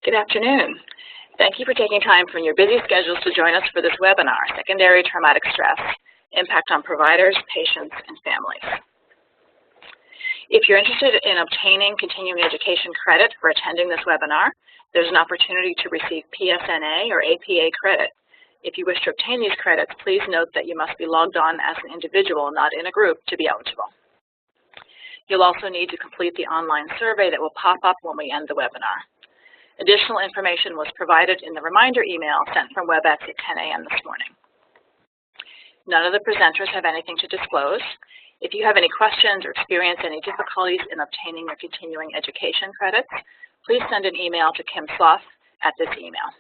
Good afternoon. Thank you for taking time from your busy schedules to join us for this webinar, Secondary Traumatic Stress, Impact on Providers, Patients, and Families. If you're interested in obtaining continuing education credit for attending this webinar, there's an opportunity to receive PSNA or APA credit. If you wish to obtain these credits, please note that you must be logged on as an individual, not in a group, to be eligible. You'll also need to complete the online survey that will pop up when we end the webinar. Additional information was provided in the reminder email sent from WebEx at 10 a.m. this morning. None of the presenters have anything to disclose. If you have any questions or experience any difficulties in obtaining your continuing education credits, please send an email to Kim Sloth at this email.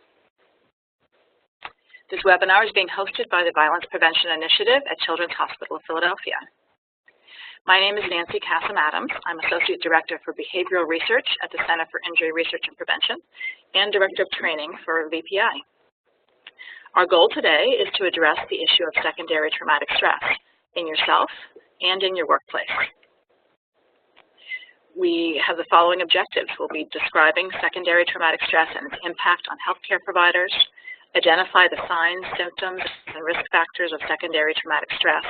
This webinar is being hosted by the Violence Prevention Initiative at Children's Hospital of Philadelphia. My name is Nancy Kassam-Adams. I'm Associate Director for Behavioral Research at the Center for Injury Research and Prevention and Director of Training for VPI. Our goal today is to address the issue of secondary traumatic stress in yourself and in your workplace. We have the following objectives. We'll be describing secondary traumatic stress and its impact on healthcare providers, identify the signs, symptoms, and risk factors of secondary traumatic stress,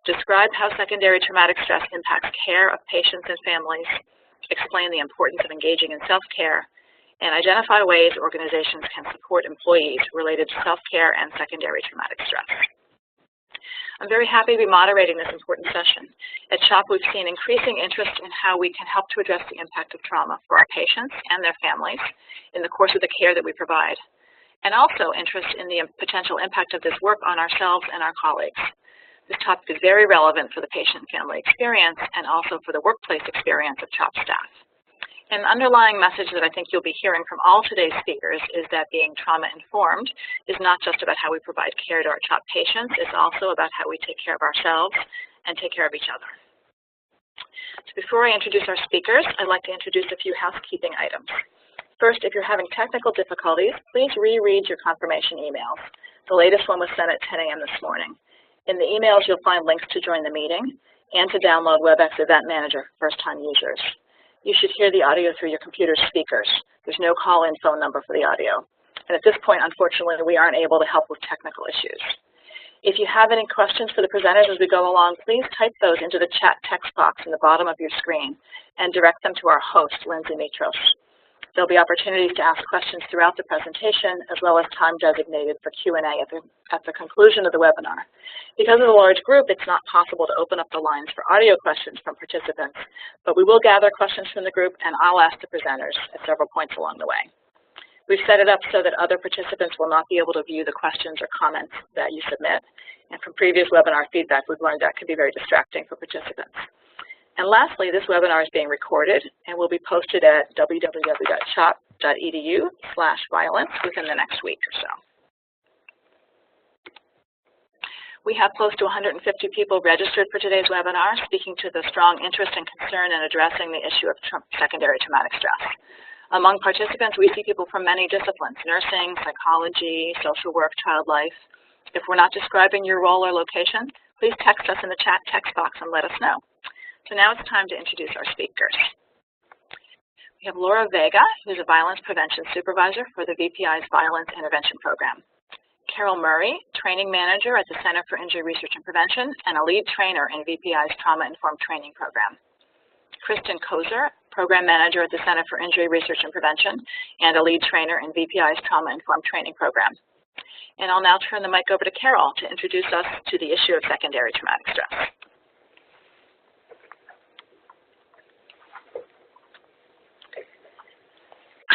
describe how secondary traumatic stress impacts care of patients and families, explain the importance of engaging in self-care, and identify ways organizations can support employees related to self-care and secondary traumatic stress. I'm very happy to be moderating this important session. At CHOP, we've seen increasing interest in how we can help to address the impact of trauma for our patients and their families in the course of the care that we provide, and also interest in the potential impact of this work on ourselves and our colleagues. This topic is very relevant for the patient and family experience and also for the workplace experience of CHOP staff. An underlying message that I think you'll be hearing from all today's speakers is that being trauma-informed is not just about how we provide care to our CHOP patients, it's also about how we take care of ourselves and take care of each other. So before I introduce our speakers, I'd like to introduce a few housekeeping items. First, if you're having technical difficulties, please reread your confirmation emails. The latest one was sent at 10 a.m. this morning. In the emails, you'll find links to join the meeting and to download WebEx Event Manager for first-time users. You should hear the audio through your computer speakers. There's no call-in phone number for the audio. And at this point, unfortunately, we aren't able to help with technical issues. If you have any questions for the presenters as we go along, please type those into the chat text box in the bottom of your screen and direct them to our host, Lindsay Mitros. There'll be opportunities to ask questions throughout the presentation, as well as time designated for Q&A at the conclusion of the webinar. Because of the large group, it's not possible to open up the lines for audio questions from participants, but we will gather questions from the group, and I'll ask the presenters at several points along the way. We've set it up so that other participants will not be able to view the questions or comments that you submit, and from previous webinar feedback, we've learned that can be very distracting for participants. And lastly, this webinar is being recorded and will be posted at www.chop.edu/violence within the next week or so. We have close to 150 people registered for today's webinar, speaking to the strong interest and concern in addressing the issue of secondary traumatic stress. Among participants, we see people from many disciplines: nursing, psychology, social work, child life. If we're not describing your role or location, please text us in the chat text box and let us know. So now it's time to introduce our speakers. We have Laura Vega, who's a Violence Prevention Supervisor for the VPI's Violence Intervention Program. Carol Murray, Training Manager at the Center for Injury Research and Prevention and a lead trainer in VPI's Trauma-Informed Training Program. Kristen Kohser, Program Manager at the Center for Injury Research and Prevention and a lead trainer in VPI's Trauma-Informed Training Program. And I'll now turn the mic over to Carol to introduce us to the issue of secondary traumatic stress.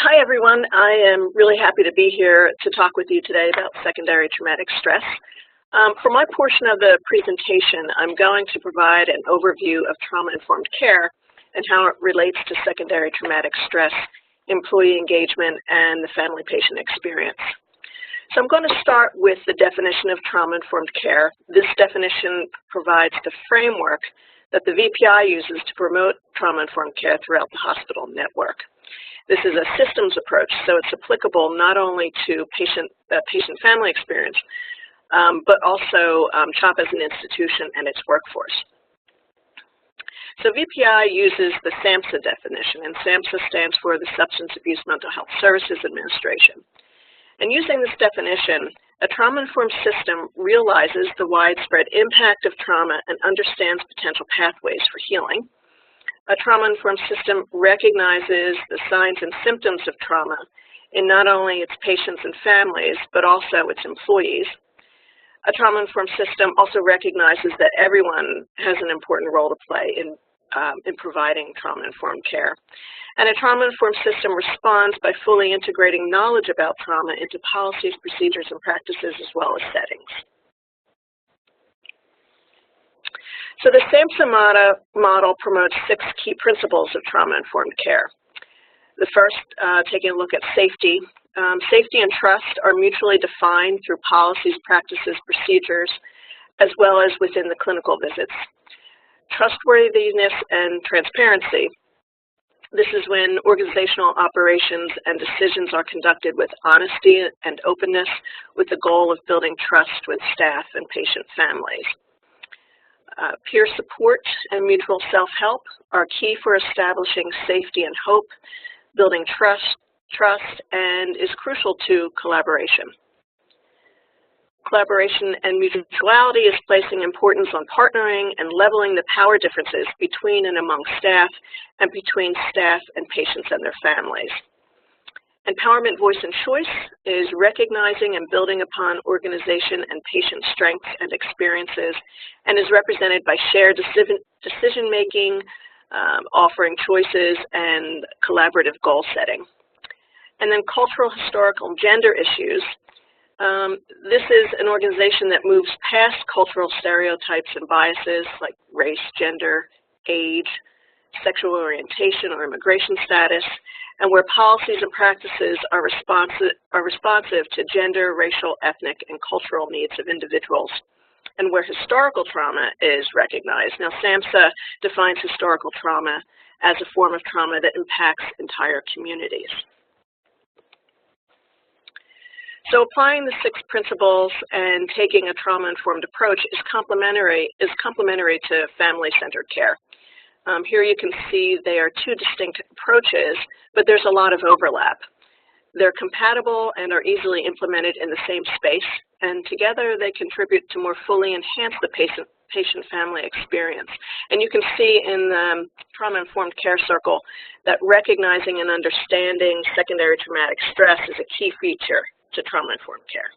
Hi, everyone. I am really happy to be here to talk with you today about secondary traumatic stress. For my portion of the presentation, I'm going to provide an overview of trauma-informed care and how it relates to secondary traumatic stress, employee engagement, and the family-patient experience. So I'm going to start with the definition of trauma-informed care. This definition provides the framework that the VPI uses to promote trauma-informed care throughout the hospital network. This is a systems approach, so it's applicable not only to patient-family experience, but also CHOP as an institution and its workforce. So VPI uses the SAMHSA definition, and SAMHSA stands for the Substance Abuse Mental Health Services Administration. And using this definition, a trauma-informed system realizes the widespread impact of trauma and understands potential pathways for healing. A trauma-informed system recognizes the signs and symptoms of trauma in not only its patients and families, but also its employees. A trauma-informed system also recognizes that everyone has an important role to play in providing trauma-informed care. And a trauma-informed system responds by fully integrating knowledge about trauma into policies, procedures, and practices, as well as settings. So the SAMHSA model promotes 6 key principles of trauma-informed care. The first, taking a look at safety. Safety and trust are mutually defined through policies, practices, procedures, as well as within the clinical visits. Trustworthiness and transparency. This is when organizational operations and decisions are conducted with honesty and openness with the goal of building trust with staff and patient families. Peer support and mutual self-help are key for establishing safety and hope, building trust, and is crucial to collaboration. Collaboration and mutuality is placing importance on partnering and leveling the power differences between and among staff and between staff and patients and their families. Empowerment, voice, and choice is recognizing and building upon organization and patient strengths and experiences and is represented by shared decision-making, offering choices, and collaborative goal setting. And then cultural, historical, and gender issues. This is an organization that moves past cultural stereotypes and biases like race, gender, age, sexual orientation, or immigration status, and where policies and practices are responsive to gender, racial, ethnic, and cultural needs of individuals, and where historical trauma is recognized. Now, SAMHSA defines historical trauma as a form of trauma that impacts entire communities. So applying the 6 principles and taking a trauma-informed approach is complementary to family-centered care. Here you can see they are 2 distinct approaches, but there's a lot of overlap. They're compatible and are easily implemented in the same space, and together they contribute to more fully enhance the patient-family experience. And you can see in the trauma-informed care circle that recognizing and understanding secondary traumatic stress is a key feature to trauma-informed care.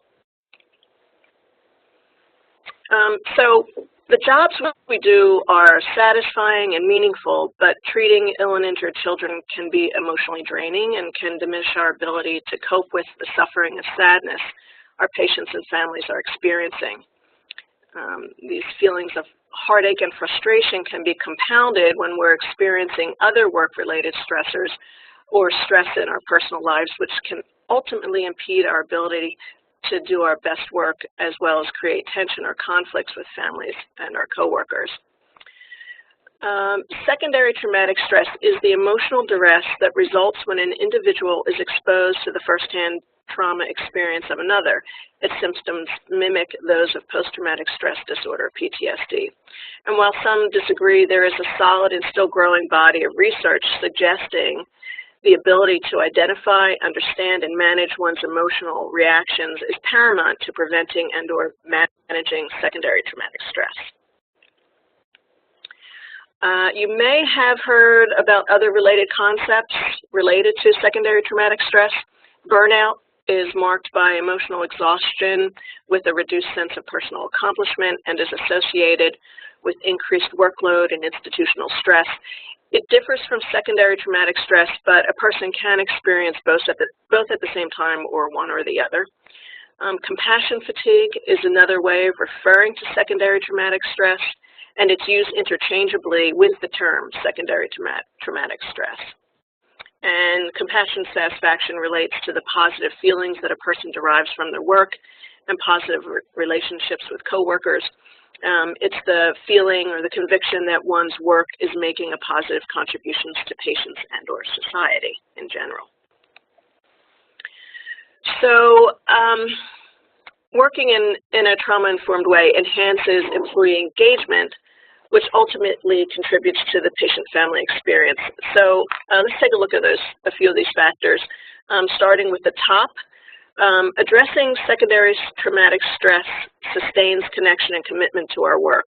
So the jobs we do are satisfying and meaningful, but treating ill and injured children can be emotionally draining and can diminish our ability to cope with the suffering and sadness our patients and families are experiencing. These feelings of heartache and frustration can be compounded when we're experiencing other work-related stressors or stress in our personal lives, which can ultimately impede our ability to do our best work, as well as create tension or conflicts with families and our coworkers. Secondary traumatic stress is the emotional duress that results when an individual is exposed to the firsthand trauma experience of another. Its symptoms mimic those of post-traumatic stress disorder, PTSD. And while some disagree, there is a solid and still growing body of research suggesting the ability to identify, understand, and manage one's emotional reactions is paramount to preventing and/or managing secondary traumatic stress. You may have heard about other related concepts related to secondary traumatic stress. Burnout is marked by emotional exhaustion with a reduced sense of personal accomplishment and is associated with increased workload and institutional stress. It differs from secondary traumatic stress, but a person can experience both at the same time or one or the other. Compassion fatigue is another way of referring to secondary traumatic stress, and it's used interchangeably with the term secondary traumatic stress. And compassion satisfaction relates to the positive feelings that a person derives from their work and positive relationships with coworkers. It's the feeling or the conviction that one's work is making a positive contributions to patients and or society in general. So working in a trauma-informed way enhances employee engagement which ultimately contributes to the patient-family experience. So let's take a look at a few of these factors, starting with the top. Addressing secondary traumatic stress sustains connection and commitment to our work.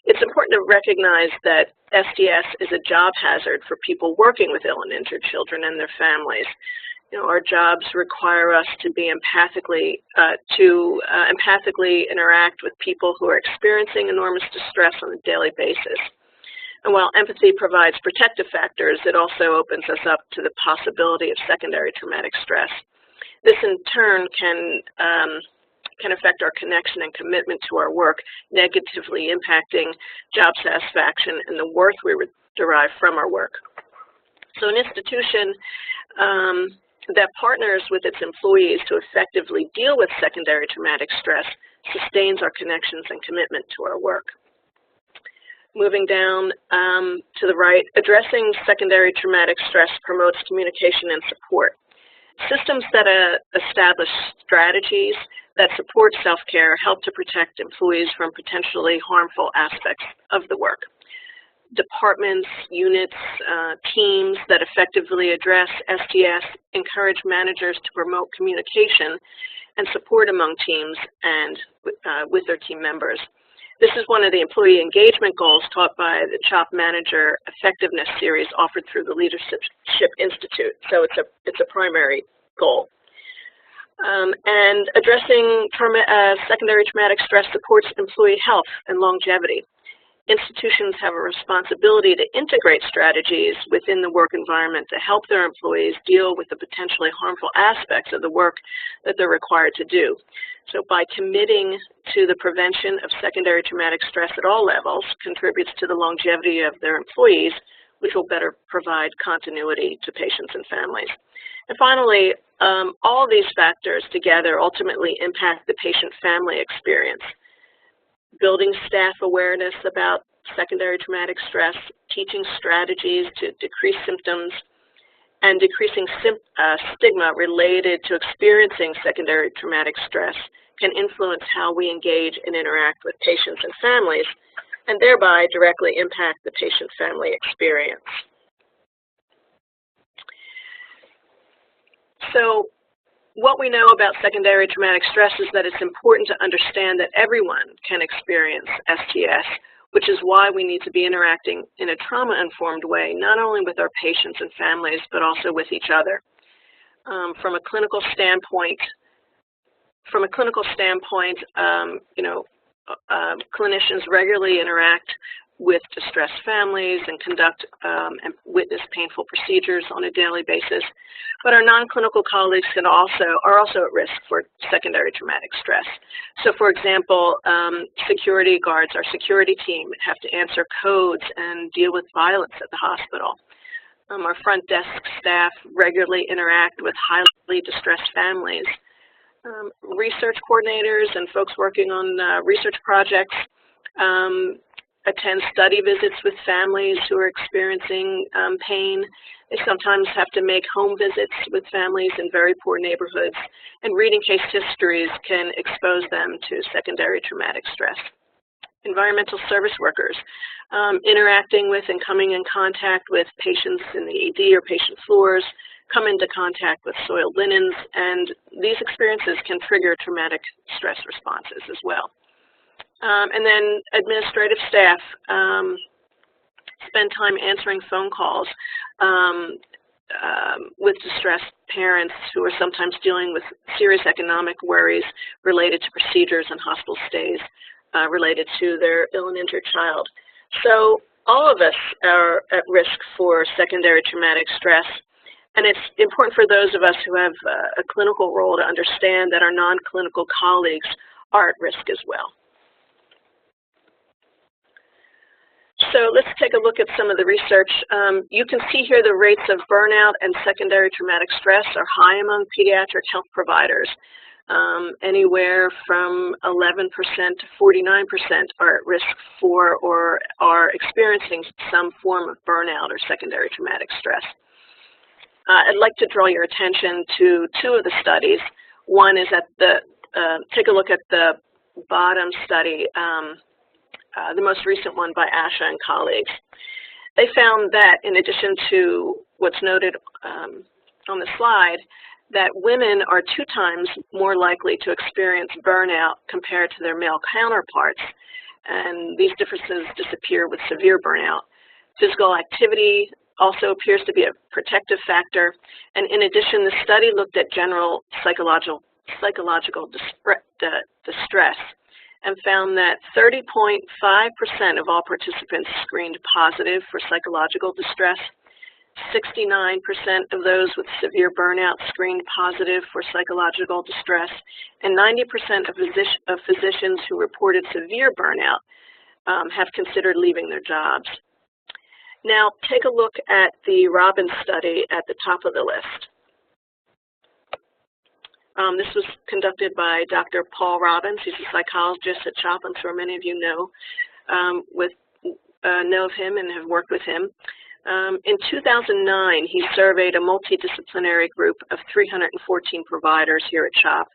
It's important to recognize that STS is a job hazard for people working with ill and injured children and their families. You know, our jobs require us to be empathically interact with people who are experiencing enormous distress on a daily basis. And while empathy provides protective factors, it also opens us up to the possibility of secondary traumatic stress. This in turn can affect our connection and commitment to our work, negatively impacting job satisfaction and the worth we derive from our work. So an institution that partners with its employees to effectively deal with secondary traumatic stress sustains our connections and commitment to our work. Moving down to the right, addressing secondary traumatic stress promotes communication and support. Systems that establish strategies that support self-care help to protect employees from potentially harmful aspects of the work. Departments, units, teams that effectively address STS encourage managers to promote communication and support among teams and with their team members. This is one of the employee engagement goals taught by the CHOP Manager Effectiveness Series offered through the Leadership Institute. So it's a primary goal. And addressing secondary traumatic stress supports employee health and longevity. Institutions have a responsibility to integrate strategies within the work environment to help their employees deal with the potentially harmful aspects of the work that they're required to do. So by committing to the prevention of secondary traumatic stress at all levels contributes to the longevity of their employees, which will better provide continuity to patients and families. And finally, all these factors together ultimately impact the patient-family experience. Building staff awareness about secondary traumatic stress, teaching strategies to decrease symptoms, and decreasing stigma related to experiencing secondary traumatic stress can influence how we engage and interact with patients and families, and thereby directly impact the patient-family experience. So, what we know about secondary traumatic stress is that it's important to understand that everyone can experience STS, which is why we need to be interacting in a trauma-informed way, not only with our patients and families, but also with each other. From a clinical standpoint, clinicians regularly interact with distressed families and conduct and witness painful procedures on a daily basis. But our non-clinical colleagues are also at risk for secondary traumatic stress. So for example, security guards, our security team, have to answer codes and deal with violence at the hospital. Our front desk staff regularly interact with highly distressed families. Research coordinators and folks working on research projects attend study visits with families who are experiencing pain. They sometimes have to make home visits with families in very poor neighborhoods, and reading case histories can expose them to secondary traumatic stress. Environmental service workers, interacting with and coming in contact with patients in the ED or patient floors, come into contact with soiled linens, and these experiences can trigger traumatic stress responses as well. And then administrative staff spend time answering phone calls with distressed parents who are sometimes dealing with serious economic worries related to procedures and hospital stays related to their ill and injured child. So all of us are at risk for secondary traumatic stress, and it's important for those of us who have a clinical role to understand that our non-clinical colleagues are at risk as well. So let's take a look at some of the research. You can see here the rates of burnout and secondary traumatic stress are high among pediatric health providers. Anywhere from 11% to 49% are at risk for or are experiencing some form of burnout or secondary traumatic stress. I'd like to draw your attention to two of the studies. One is at the, take a look at the bottom study, the most recent one by Asha and colleagues. They found that in addition to what's noted on the slide, that women are 2 times more likely to experience burnout compared to their male counterparts, and these differences disappear with severe burnout. Physical activity also appears to be a protective factor, and in addition, the study looked at general psychological distress and found that 30.5% of all participants screened positive for psychological distress. 69% of those with severe burnout screened positive for psychological distress, and 90% of physicians who reported severe burnout have considered leaving their jobs. Now, take a look at the Robbins study at the top of the list. This was conducted by Dr. Paul Robbins. He's a psychologist at CHOP. I'm sure many of you know of him and have worked with him. In 2009, he surveyed a multidisciplinary group of 314 providers here at CHOP,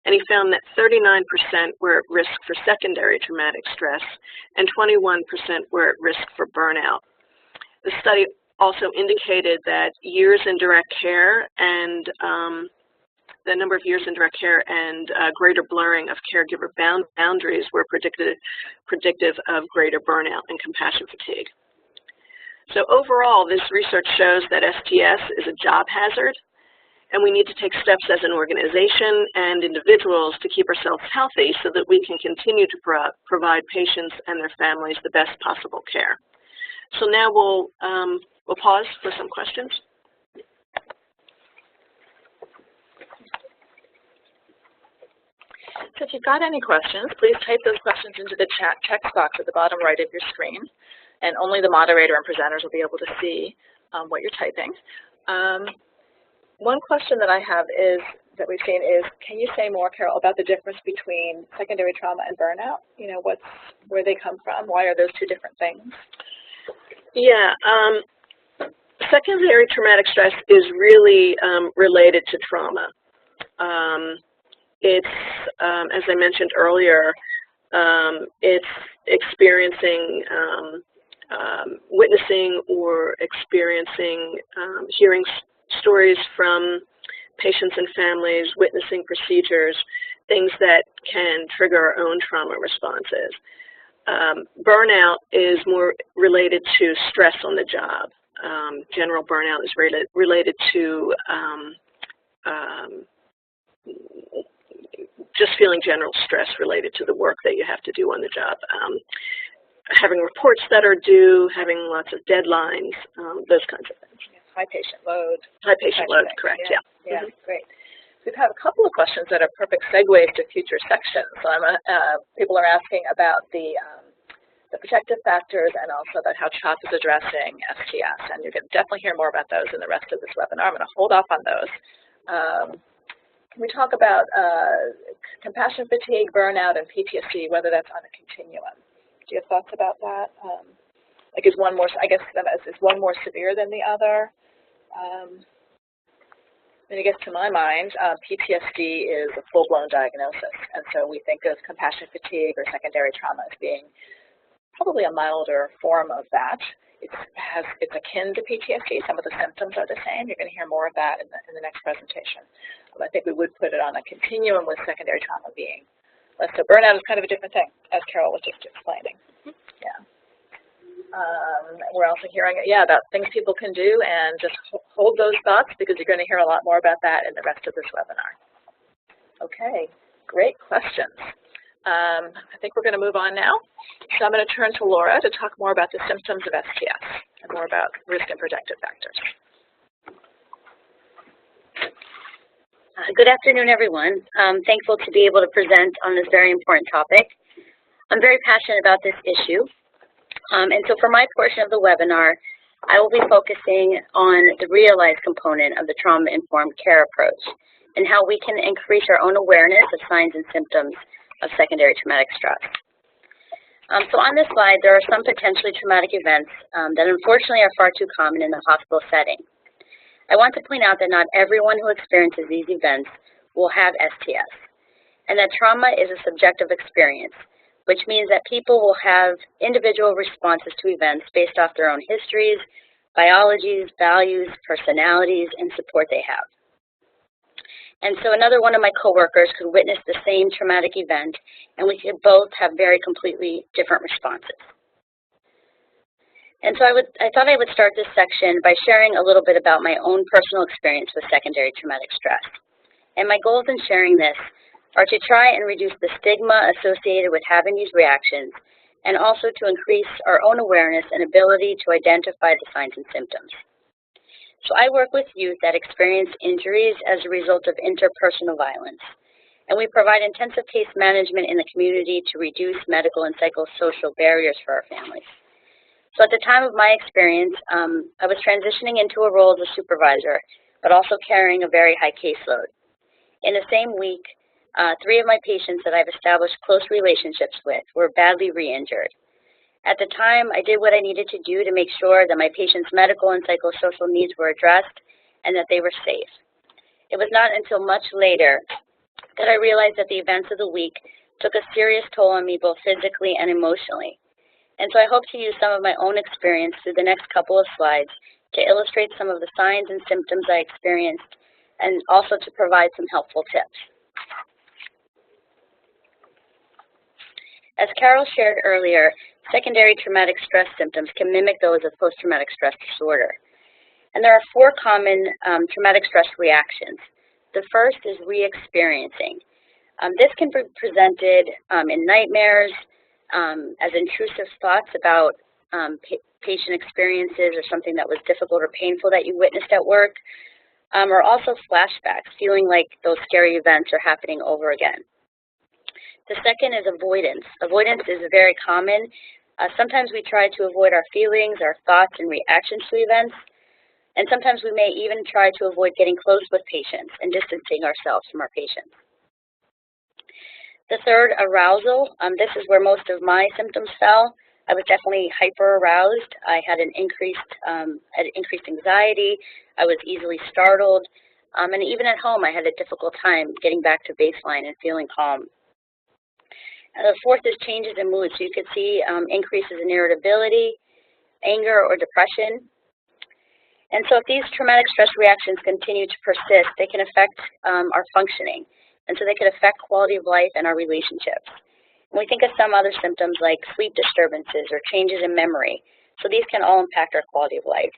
and he found that 39% were at risk for secondary traumatic stress and 21% were at risk for burnout. The study also indicated that years in direct care and the number of years in direct care and greater blurring of caregiver boundaries were predictive of greater burnout and compassion fatigue. So overall, this research shows that STS is a job hazard, and we need to take steps as an organization and individuals to keep ourselves healthy so that we can continue to provide patients and their families the best possible care. So now we'll pause for some questions. So if you've got any questions, please type those questions into the text box at the bottom right of your screen, and only the moderator and presenters will be able to see what you're typing. One question that I have that we've seen is, can you say more, Carol, about the difference between secondary trauma and burnout? You know, where they come from? Why are those 2 different things? Yeah, secondary traumatic stress is really related to trauma. It's, as I mentioned earlier, it's experiencing, witnessing or experiencing, hearing stories from patients and families, witnessing procedures, things that can trigger our own trauma responses. Burnout is more related to stress on the job. General burnout is related to just feeling general stress related to the work that you have to do on the job. Having reports that are due, having lots of deadlines, those kinds of things. High patient load. High patient load, correct, yeah. Yeah, great. We've had a couple of questions that are perfect segues to future sections. So people are asking about the protective factors and also about how CHOP is addressing STS. And you're going to definitely hear more about those in the rest of this webinar. I'm going to hold off on those. Can we talk about compassion fatigue, burnout, and PTSD, whether that's on a continuum? Do you have thoughts about that? Like, is one more, I guess, is one more severe than the other? And I guess to my mind, PTSD is a full-blown diagnosis. And so we think of compassion fatigue or secondary trauma as being probably a milder form of that. It's akin to PTSD. Some of the symptoms are the same. You're going to hear more of that in the next presentation. But I think we would put it on a continuum with secondary trauma being less. So burnout is kind of a different thing, as Carol was just explaining. Yeah. We're also hearing, about things people can do, and just hold those thoughts because you're going to hear a lot more about that in the rest of this webinar. Okay, great questions. I think we're going to move on now. So I'm going to turn to Laura to talk more about the symptoms of STS and more about risk and protective factors. Good afternoon, everyone. I'm thankful to be able to present on this very important topic. I'm very passionate about this issue. And so for my portion of the webinar, I will be focusing on the realized component of the trauma-informed care approach and how we can increase our own awareness of signs and symptoms of secondary traumatic stress. So on this slide, there are some potentially traumatic events that unfortunately are far too common in the hospital setting. I want to point out that not everyone who experiences these events will have STS, and that trauma is a subjective experience, which means that people will have individual responses to events based off their own histories, biologies, values, personalities, and support they have. And so another one of my coworkers could witness the same traumatic event, and we could both have very completely different responses. And so I thought I would start this section by sharing a little bit about my own personal experience with secondary traumatic stress. And my goals in sharing this are to try and reduce the stigma associated with having these reactions, and also to increase our own awareness and ability to identify the signs and symptoms. So I work with youth that experience injuries as a result of interpersonal violence, and we provide intensive case management in the community to reduce medical and psychosocial barriers for our families. So at the time of my experience, I was transitioning into a role as a supervisor, but also carrying a very high caseload. In the same week, 3 of my patients that I've established close relationships with were badly re-injured. At the time, I did what I needed to do to make sure that my patients' medical and psychosocial needs were addressed and that they were safe. It was not until much later that I realized that the events of the week took a serious toll on me both physically and emotionally. And so I hope to use some of my own experience through the next couple of slides to illustrate some of the signs and symptoms I experienced, and also to provide some helpful tips. As Carol shared earlier, secondary traumatic stress symptoms can mimic those of post-traumatic stress disorder. And there are 4 common traumatic stress reactions. The first is re-experiencing. This can be presented in nightmares, as intrusive thoughts about patient experiences or something that was difficult or painful that you witnessed at work, or also flashbacks, feeling like those scary events are happening over again. The second is avoidance. Avoidance is very common. Sometimes we try to avoid our feelings, our thoughts, and reactions to events, and sometimes we may even try to avoid getting close with patients and distancing ourselves from our patients. The third, arousal. This is where most of my symptoms fell. I was definitely hyper-aroused. I had increased anxiety. I was easily startled. And even at home, I had a difficult time getting back to baseline and feeling calm. And the fourth is changes in mood. So you could see increases in irritability, anger, or depression. And so if these traumatic stress reactions continue to persist, they can affect our functioning. And so they could affect quality of life and our relationships. And we think of some other symptoms like sleep disturbances or changes in memory. So these can all impact our quality of life.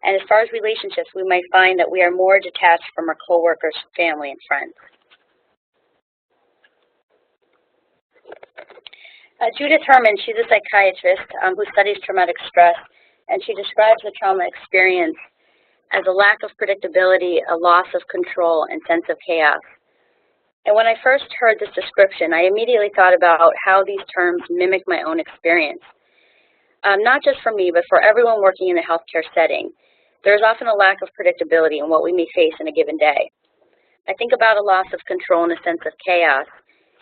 And as far as relationships, we might find that we are more detached from our coworkers, family, and friends. Judith Herman, she's a psychiatrist who studies traumatic stress, and she describes the trauma experience as a lack of predictability, a loss of control, and sense of chaos. And when I first heard this description, I immediately thought about how these terms mimic my own experience. Not just for me, but for everyone working in a healthcare setting. There is often a lack of predictability in what we may face in a given day. I think about a loss of control and a sense of chaos.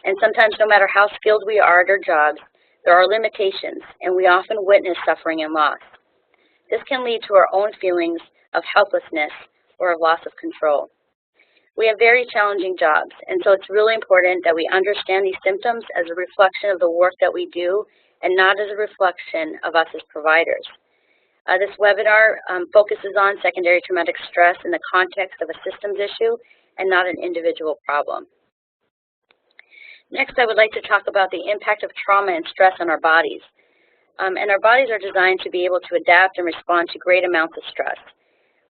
And sometimes, no matter how skilled we are at our jobs, there are limitations, and we often witness suffering and loss. This can lead to our own feelings of helplessness or of loss of control. We have very challenging jobs, and so it's really important that we understand these symptoms as a reflection of the work that we do and not as a reflection of us as providers. This webinar focuses on secondary traumatic stress in the context of a systems issue and not an individual problem. Next, I would like to talk about the impact of trauma and stress on our bodies. And our bodies are designed to be able to adapt and respond to great amounts of stress.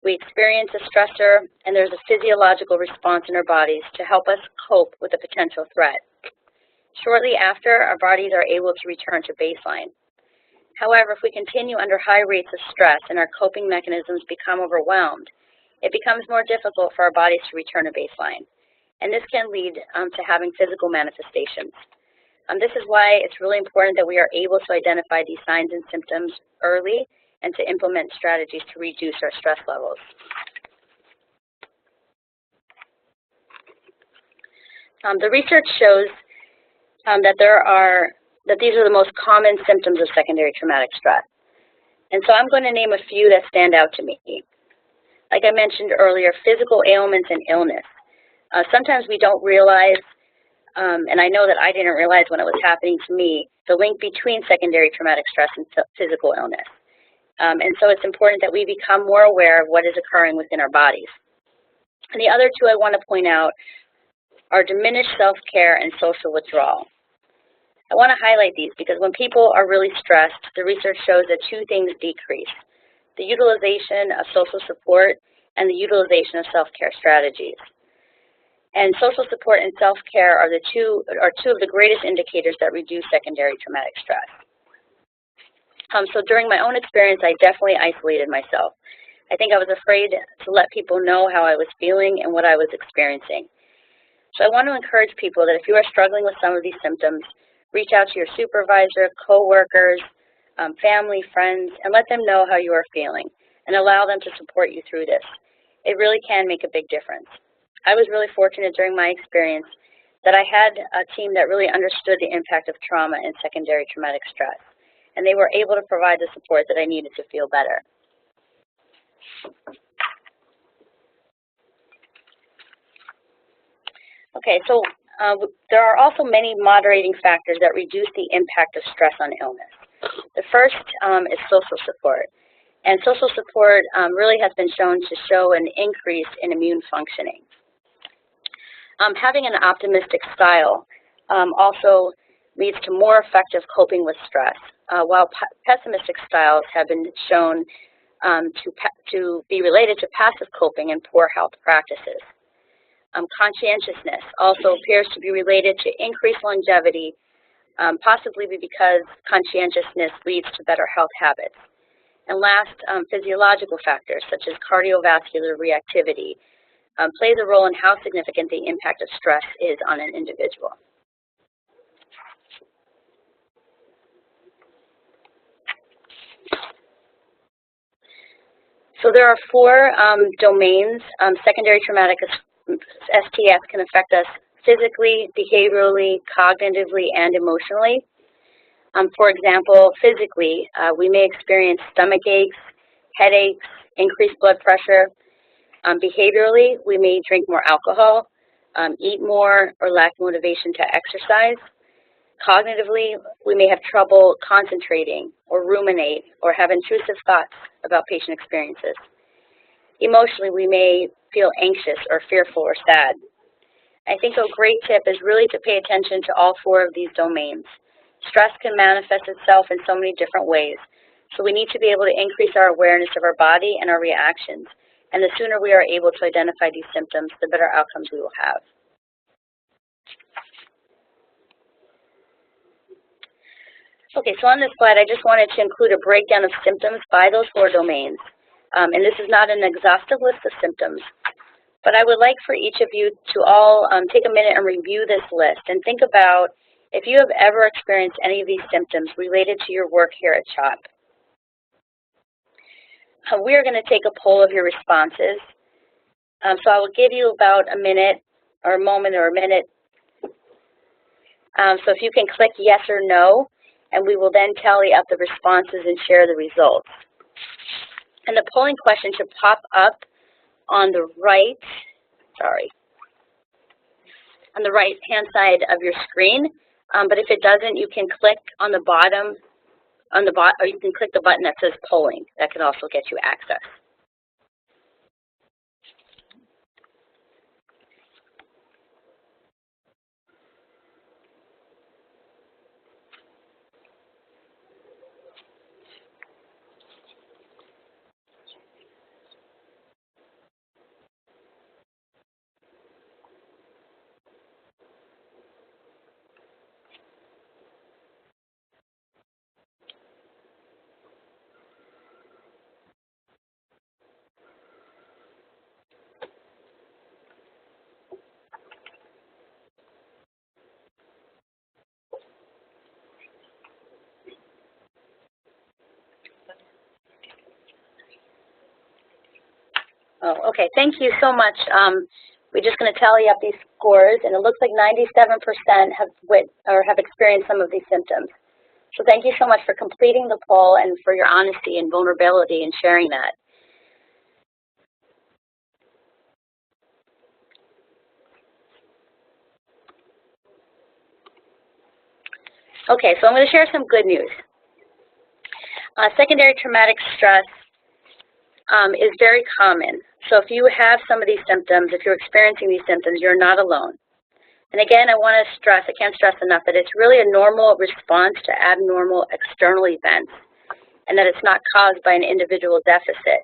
We experience a stressor, and there's a physiological response in our bodies to help us cope with a potential threat. Shortly after, our bodies are able to return to baseline. However, if we continue under high rates of stress and our coping mechanisms become overwhelmed, it becomes more difficult for our bodies to return to baseline. And this can lead to having physical manifestations. This is why it's really important that we are able to identify these signs and symptoms early and to implement strategies to reduce our stress levels. The research shows that these are the most common symptoms of secondary traumatic stress. And so I'm going to name a few that stand out to me. Like I mentioned earlier, physical ailments and illness. Sometimes we don't realize and I know that I didn't realize when it was happening to me, the link between secondary traumatic stress and physical illness. And so it's important that we become more aware of what is occurring within our bodies. And the other two I want to point out are diminished self-care and social withdrawal. I want to highlight these because when people are really stressed, the research shows that two things decrease: the utilization of social support and the utilization of self-care strategies. And social support and self-care are two of the greatest indicators that reduce secondary traumatic stress. So during my own experience, I definitely isolated myself. I think I was afraid to let people know how I was feeling and what I was experiencing. So I want to encourage people that if you are struggling with some of these symptoms, reach out to your supervisor, coworkers, family, friends, and let them know how you are feeling and allow them to support you through this. It really can make a big difference. I was really fortunate during my experience that I had a team that really understood the impact of trauma and secondary traumatic stress, and they were able to provide the support that I needed to feel better. Okay, so there are also many moderating factors that reduce the impact of stress on illness. The first is social support. And social support really has been shown to show an increase in immune functioning. Having an optimistic style also leads to more effective coping with stress, while pessimistic styles have been shown to be related to passive coping and poor health practices. Conscientiousness also appears to be related to increased longevity, possibly because conscientiousness leads to better health habits. And last, physiological factors such as cardiovascular reactivity plays a role in how significant the impact of stress is on an individual. So there are four domains. Secondary traumatic STS can affect us physically, behaviorally, cognitively, and emotionally. For example, physically, we may experience stomach aches, headaches, increased blood pressure. Behaviorally, we may drink more alcohol, eat more, or lack motivation to exercise. Cognitively, we may have trouble concentrating or ruminate or have intrusive thoughts about patient experiences. Emotionally, we may feel anxious or fearful or sad. I think a great tip is really to pay attention to all four of these domains. Stress can manifest itself in so many different ways, so we need to be able to increase our awareness of our body and our reactions. And the sooner we are able to identify these symptoms, the better outcomes we will have. Okay, so on this slide, I just wanted to include a breakdown of symptoms by those four domains. And this is not an exhaustive list of symptoms, but I would like for each of you to all take a minute and review this list and think about if you have ever experienced any of these symptoms related to your work here at CHOP. We are going to take a poll of your responses. So I will give you about a minute or a moment or a minute. So if you can click yes or no, and we will then tally up the responses and share the results. And the polling question should pop up on the right, on the right-hand side of your screen. But if it doesn't, you can click on the bottom, or you can click the button that says polling. That can also get you access. Oh, okay, thank you so much. We're just going to tally up these scores, and it looks like 97% have experienced some of these symptoms. So thank you so much for completing the poll and for your honesty and vulnerability in sharing that. Okay, so I'm going to share some good news. Secondary traumatic stress is very common. So if you have some of these symptoms, if you're experiencing these symptoms, you're not alone. And again, I want to stress, I can't stress enough, that it's really a normal response to abnormal external events, and that it's not caused by an individual deficit.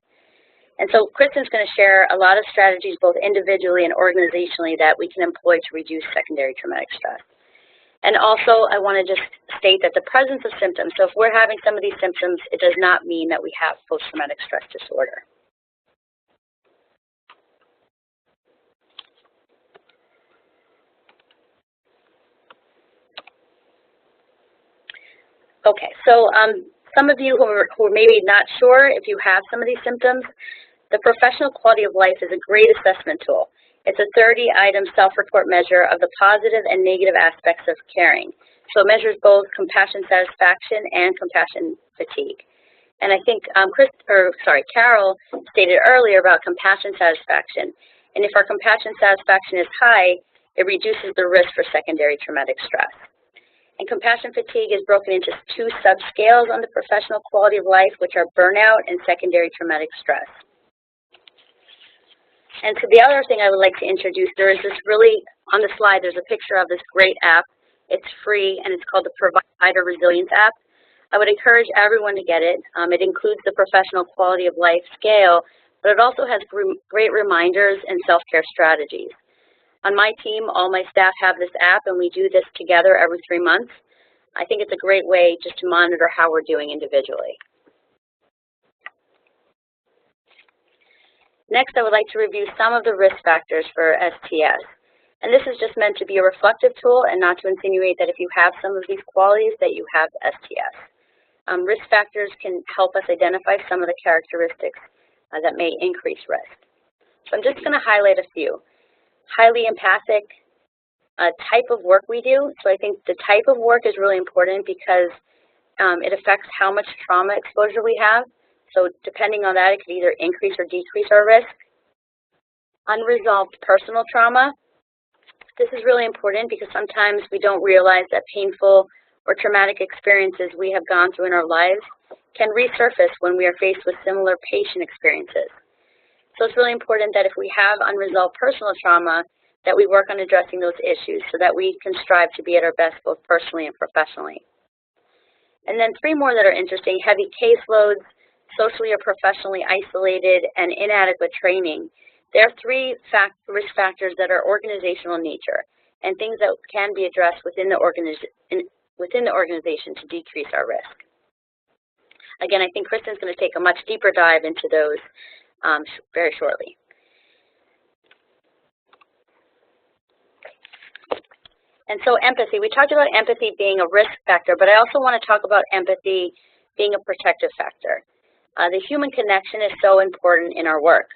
And so Kristen's going to share a lot of strategies, both individually and organizationally, that we can employ to reduce secondary traumatic stress. And also, I want to just state that the presence of symptoms, so if we're having some of these symptoms, it does not mean that we have post-traumatic stress disorder. Okay, so some of you who are maybe not sure if you have some of these symptoms, the professional quality of life is a great assessment tool. It's a 30-item self-report measure of the positive and negative aspects of caring. So it measures both compassion satisfaction and compassion fatigue. And I think Carol stated earlier about compassion satisfaction. And if our compassion satisfaction is high, it reduces the risk for secondary traumatic stress. And compassion fatigue is broken into 2 subscales on the professional quality of life, which are burnout and secondary traumatic stress. And so the other thing I would like to introduce, there is this really, on the slide, there's a picture of this great app. It's free, and it's called the Provider Resilience app. I would encourage everyone to get it. It includes the professional quality of life scale, but it also has great reminders and self-care strategies. On my team, all my staff have this app, and we do this together every 3 months. I think it's a great way just to monitor how we're doing individually. Next, I would like to review some of the risk factors for STS. And this is just meant to be a reflective tool and not to insinuate that if you have some of these qualities that you have STS. Risk factors can help us identify some of the characteristics that may increase risk. So I'm just going to highlight a few. Highly empathic type of work we do. So I think the type of work is really important because it affects how much trauma exposure we have. So depending on that, it could either increase or decrease our risk. Unresolved personal trauma. This is really important because sometimes we don't realize that painful or traumatic experiences we have gone through in our lives can resurface when we are faced with similar patient experiences. So it's really important that if we have unresolved personal trauma, that we work on addressing those issues so that we can strive to be at our best both personally and professionally. And then 3 more that are interesting: heavy caseloads, socially or professionally isolated, and inadequate training. There are 3 risk factors that are organizational in nature and things that can be addressed within the organization to decrease our risk. Again, I think Kristen's going to take a much deeper dive into those very shortly. And so empathy, we talked about empathy being a risk factor, but I also want to talk about empathy being a protective factor. The human connection is so important in our work.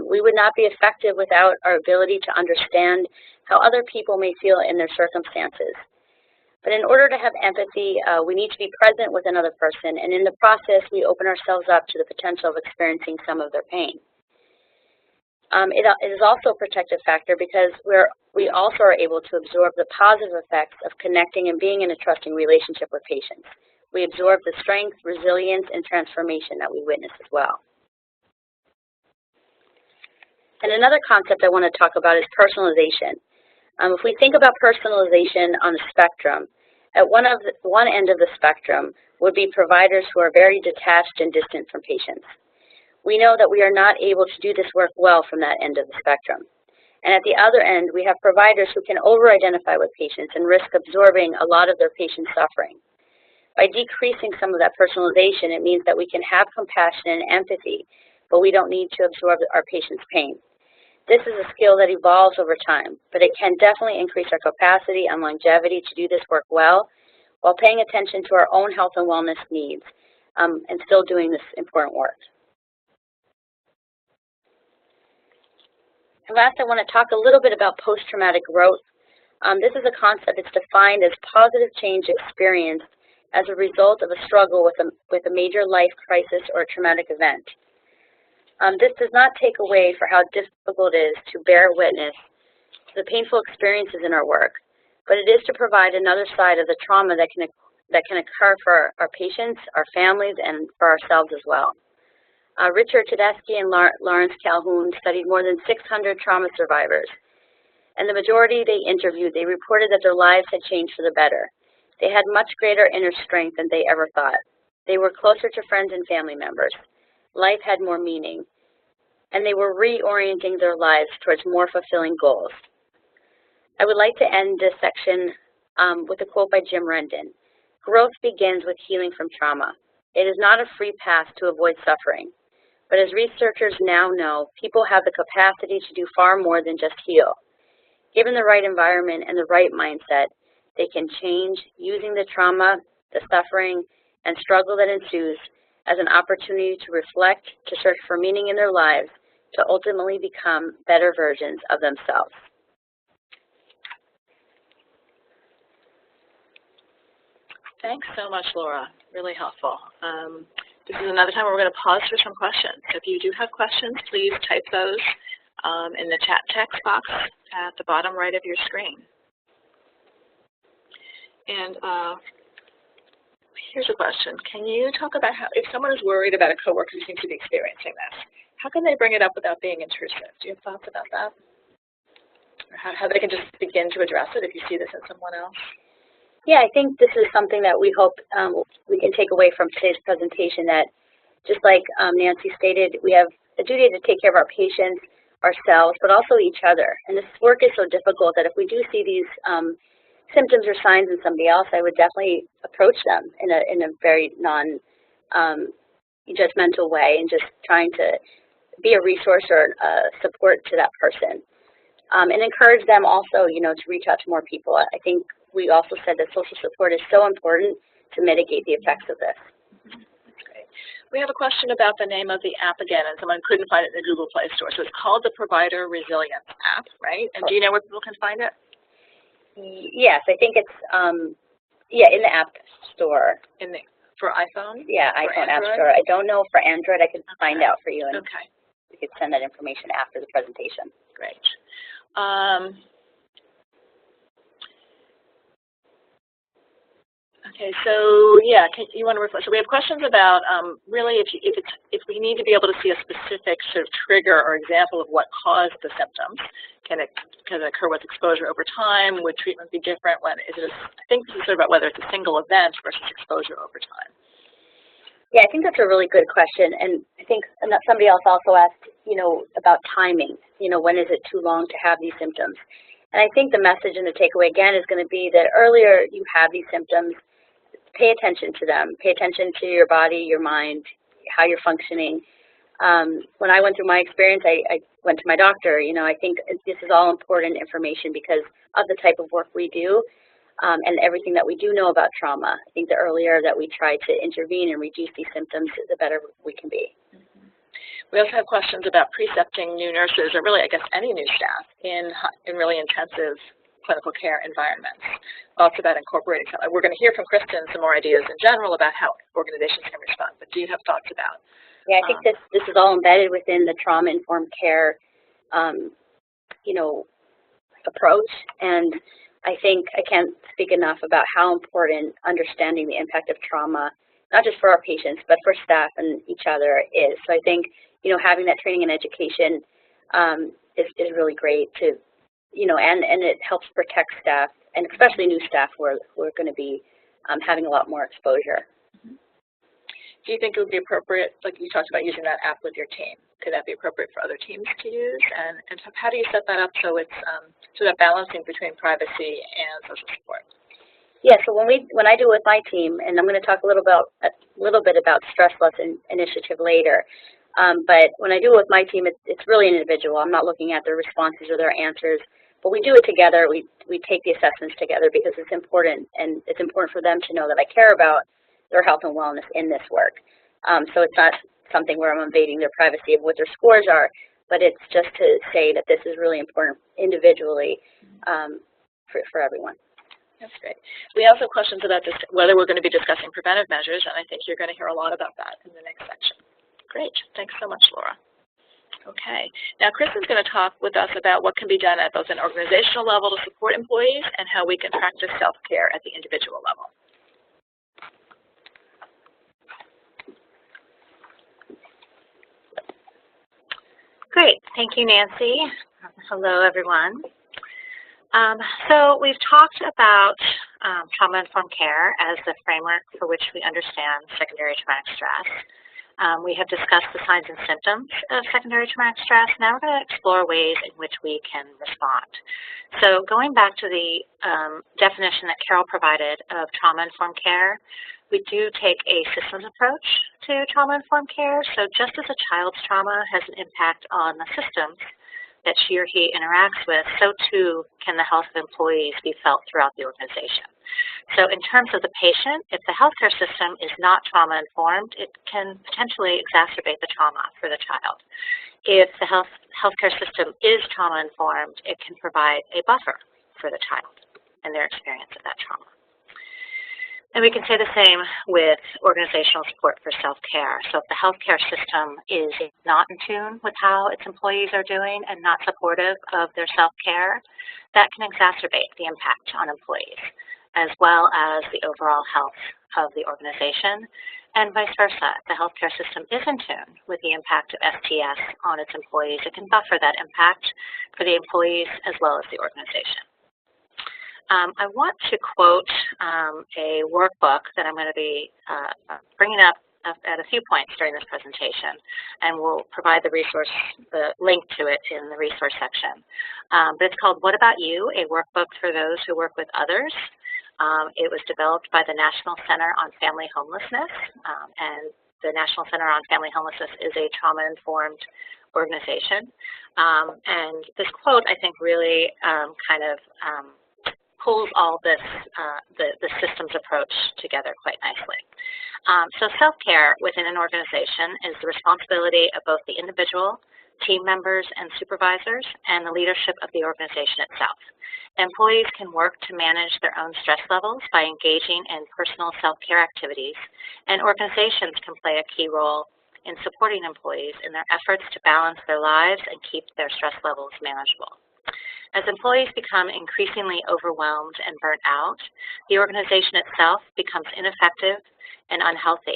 We would not be effective without our ability to understand how other people may feel in their circumstances. But in order to have empathy, we need to be present with another person, and in the process, we open ourselves up to the potential of experiencing some of their pain. It is also a protective factor because we also are able to absorb the positive effects of connecting and being in a trusting relationship with patients. We absorb the strength, resilience, and transformation that we witness as well. And another concept I want to talk about is personalization. If we think about personalization on a spectrum, at one end of the spectrum would be providers who are very detached and distant from patients. We know that we are not able to do this work well from that end of the spectrum. And at the other end, we have providers who can over-identify with patients and risk absorbing a lot of their patient suffering. By decreasing some of that personalization, it means that we can have compassion and empathy, but we don't need to absorb our patient's pain. This is a skill that evolves over time, but it can definitely increase our capacity and longevity to do this work well while paying attention to our own health and wellness needs and still doing this important work. And last, I want to talk a little bit about post-traumatic growth. This is a concept that's defined as positive change experienced as a result of a struggle with a major life crisis or a traumatic event. This does not take away for how difficult it is to bear witness to the painful experiences in our work, but it is to provide another side of the trauma that can that can occur for our patients, our families, and for ourselves as well. Richard Tedeschi and Lawrence Calhoun studied more than 600 trauma survivors, and the majority they interviewed, they reported that their lives had changed for the better. They had much greater inner strength than they ever thought. They were closer to friends and family members. Life had more meaning, and they were reorienting their lives towards more fulfilling goals. I would like to end this section with a quote by Jim Rendon. Growth begins with healing from trauma. It is not a free pass to avoid suffering, but as researchers now know, people have the capacity to do far more than just heal. Given the right environment and the right mindset, they can change using the trauma, the suffering, and struggle that ensues as an opportunity to reflect, to search for meaning in their lives, to ultimately become better versions of themselves. Thanks so much, Laura. Really helpful. This is another time where we're going to pause for some questions. If you do have questions, please type those in the chat text box at the bottom right of your screen. And here's a question. Can you talk about how, if someone is worried about a coworker who seems to be experiencing this, how can they bring it up without being intrusive? Do you have thoughts about that? Or how they can just begin to address it if you see this in someone else? Yeah, I think this is something that we hope we can take away from today's presentation, that just like Nancy stated, we have a duty to take care of our patients, ourselves, but also each other. And this work is so difficult that if we do see these symptoms or signs in somebody else, I would definitely approach them in a very non-judgmental way, and just trying to be a resource or support to that person. And encourage them also, to reach out to more people. I think we also said that social support is so important to mitigate the effects of this. That's great. We have a question about the name of the app again, and someone couldn't find it in the Google Play Store. So it's called the Provider Resilience app, right? And do you know where people can find it? Yes, I think it's in the App Store. For iPhone? Yeah, iPhone App Store. I don't know for Android. I could find out for you, and we could send that information after the presentation. Great. Okay, so yeah, you want to reflect? So we have questions about really if we need to be able to see a specific sort of trigger or example of what caused the symptoms. Can it occur with exposure over time? Would treatment be different? When is it? I think this is sort of about whether it's a single event versus exposure over time. Yeah, I think that's a really good question, and I think somebody else also asked, about timing. When is it too long to have these symptoms? And I think the message and the takeaway again is going to be that earlier you have these symptoms, pay attention to them. Pay attention to your body, your mind, how you're functioning. When I went through my experience, I went to my doctor. I think this is all important information because of the type of work we do and everything that we do know about trauma. I think the earlier that we try to intervene and reduce these symptoms, the better we can be. We also have questions about precepting new nurses, or really, I guess, any new staff in really intensive clinical care environments. Thoughts about incorporating something. We're going to hear from Kristen some more ideas in general about how organizations can respond, but do you have thoughts about? Yeah, I think this is all embedded within the trauma-informed care, approach, and I think I can't speak enough about how important understanding the impact of trauma, not just for our patients, but for staff and each other is. So I think, having that training and education is really great to, and it helps protect staff, and especially new staff who are going to be having a lot more exposure. Do you think it would be appropriate, like you talked about using that app with your team, could that be appropriate for other teams to use? And how do you set that up so it's so that balancing between privacy and social support? Yeah, so when I do it with my team, and I'm going to talk a little bit about Stress Less Initiative later, but when I do it with my team, it's really an individual. I'm not looking at their responses or their answers, but we do it together. We take the assessments together because it's important, and it's important for them to know that I care about their health and wellness in this work. So it's not something where I'm invading their privacy of what their scores are, but it's just to say that this is really important individually for everyone. That's great. We also have questions about whether we're going to be discussing preventive measures, and I think you're going to hear a lot about that in the next section. Great. Thanks so much, Laura. Okay. Now, Kristen's going to talk with us about what can be done at both an organizational level to support employees and how we can practice self-care at the individual level. Great. Thank you, Nancy. Hello, everyone. So we've talked about trauma-informed care as the framework for which we understand secondary traumatic stress. We have discussed the signs and symptoms of secondary traumatic stress. Now we're going to explore ways in which we can respond. So going back to the definition that Carol provided of trauma-informed care, we do take a systems approach to trauma-informed care. So just as a child's trauma has an impact on the systems that she or he interacts with, so too can the health of employees be felt throughout the organization. So in terms of the patient, if the healthcare system is not trauma-informed, it can potentially exacerbate the trauma for the child. If the healthcare system is trauma-informed, it can provide a buffer for the child and their experience of that trauma. And we can say the same with organizational support for self-care. So if the healthcare system is not in tune with how its employees are doing and not supportive of their self-care, that can exacerbate the impact on employees, as well as the overall health of the organization, and vice versa. If the healthcare system is in tune with the impact of STS on its employees, it can buffer that impact for the employees as well as the organization. I want to quote a workbook that I'm going to be bringing up at a few points during this presentation, and we'll provide the link to it in the resource section. But it's called What About You? A Workbook for Those Who Work with Others. It was developed by the National Center on Family Homelessness, and the National Center on Family Homelessness is a trauma-informed organization. And this quote, I think, really pulls all this, the systems approach together quite nicely. So self-care within an organization is the responsibility of both the individual, team members, and supervisors, and the leadership of the organization itself. Employees can work to manage their own stress levels by engaging in personal self-care activities, and organizations can play a key role in supporting employees in their efforts to balance their lives and keep their stress levels manageable. As employees become increasingly overwhelmed and burnt out, the organization itself becomes ineffective and unhealthy.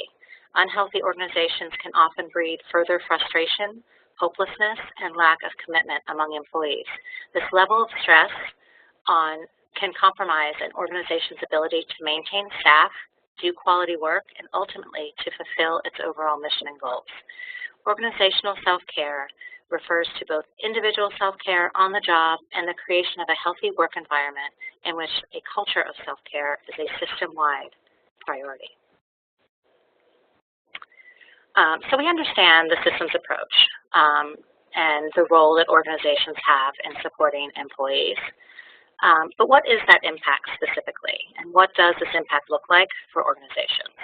Unhealthy organizations can often breed further frustration, hopelessness, and lack of commitment among employees. This level of stress can compromise an organization's ability to maintain staff, do quality work, and ultimately to fulfill its overall mission and goals. Organizational self-care refers to both individual self-care on the job and the creation of a healthy work environment in which a culture of self-care is a system-wide priority. So we understand the systems approach and the role that organizations have in supporting employees. But what is that impact specifically, and what does this impact look like for organizations?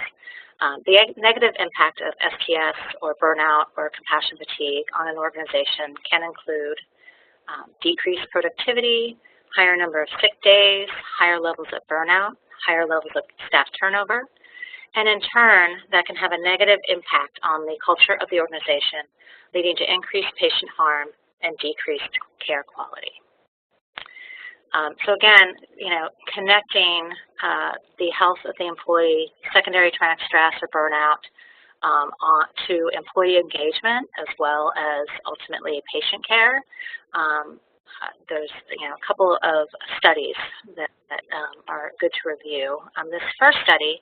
The negative impact of STS or burnout or compassion fatigue on an organization can include decreased productivity, higher number of sick days, higher levels of burnout, higher levels of staff turnover, and in turn, that can have a negative impact on the culture of the organization, leading to increased patient harm and decreased care quality. So again, connecting the health of the employee, secondary traumatic stress or burnout, to employee engagement as well as ultimately patient care. There's a couple of studies that are good to review. This first study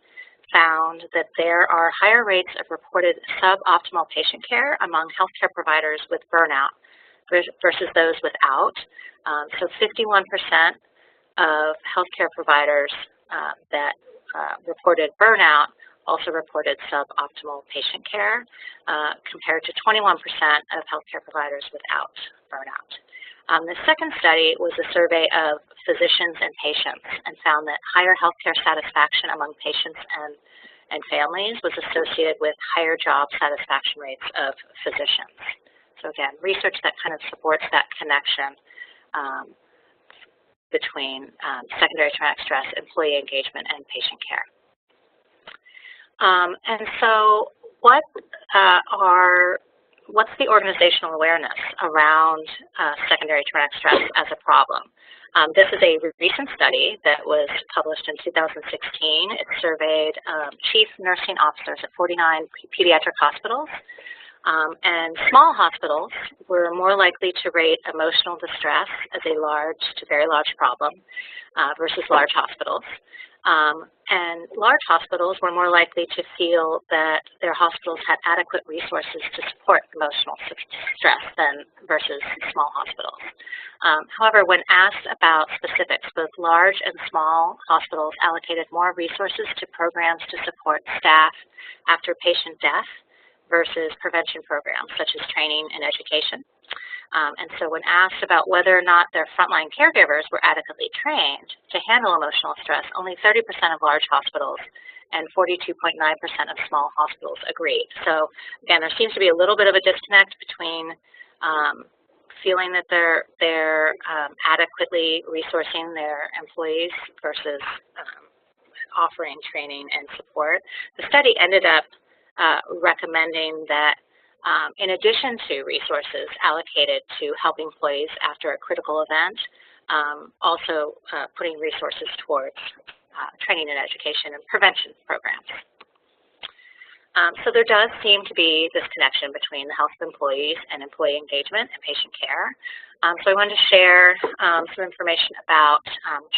found that there are higher rates of reported suboptimal patient care among healthcare providers with burnout versus those without. So 51% of healthcare providers that reported burnout also reported suboptimal patient care, compared to 21% of healthcare providers without burnout. The second study was a survey of physicians and patients and found that higher healthcare satisfaction among patients and families was associated with higher job satisfaction rates of physicians. So again, research that kind of supports that connection between secondary traumatic stress, employee engagement, and patient care. And so what's the organizational awareness around secondary traumatic stress as a problem? This is a recent study that was published in 2016. It surveyed chief nursing officers at 49 pediatric hospitals And small hospitals were more likely to rate emotional distress as a large to very large problem versus large hospitals. And large hospitals were more likely to feel that their hospitals had adequate resources to support emotional stress than versus small hospitals. However, when asked about specifics, both large and small hospitals allocated more resources to programs to support staff after patient death versus prevention programs such as training and education. And so when asked about whether or not their frontline caregivers were adequately trained to handle emotional stress, only 30% of large hospitals and 42.9% of small hospitals agreed. So again, there seems to be a little bit of a disconnect between feeling that they're adequately resourcing their employees versus offering training and support. The study ended up recommending that in addition to resources allocated to help employees after a critical event, also putting resources towards training and education and prevention programs. So there does seem to be this connection between the health of employees and employee engagement and patient care. So I wanted to share some information about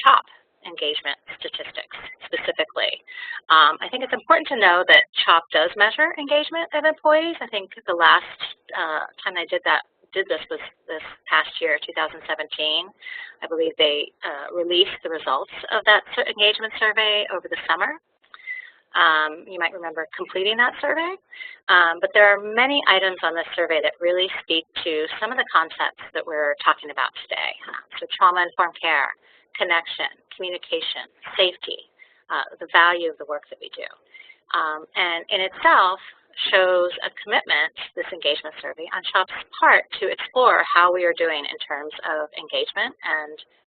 CHOP engagement statistics specifically. I think it's important to know that CHOP does measure engagement of employees. I think the last time I did this was this past year, 2017. I believe they released the results of that engagement survey over the summer. You might remember completing that survey, but there are many items on this survey that really speak to some of the concepts that we're talking about today. So trauma-informed care, connection, communication, safety, the value of the work that we do. And in itself shows a commitment, this engagement survey, on CHOP's part to explore how we are doing in terms of engagement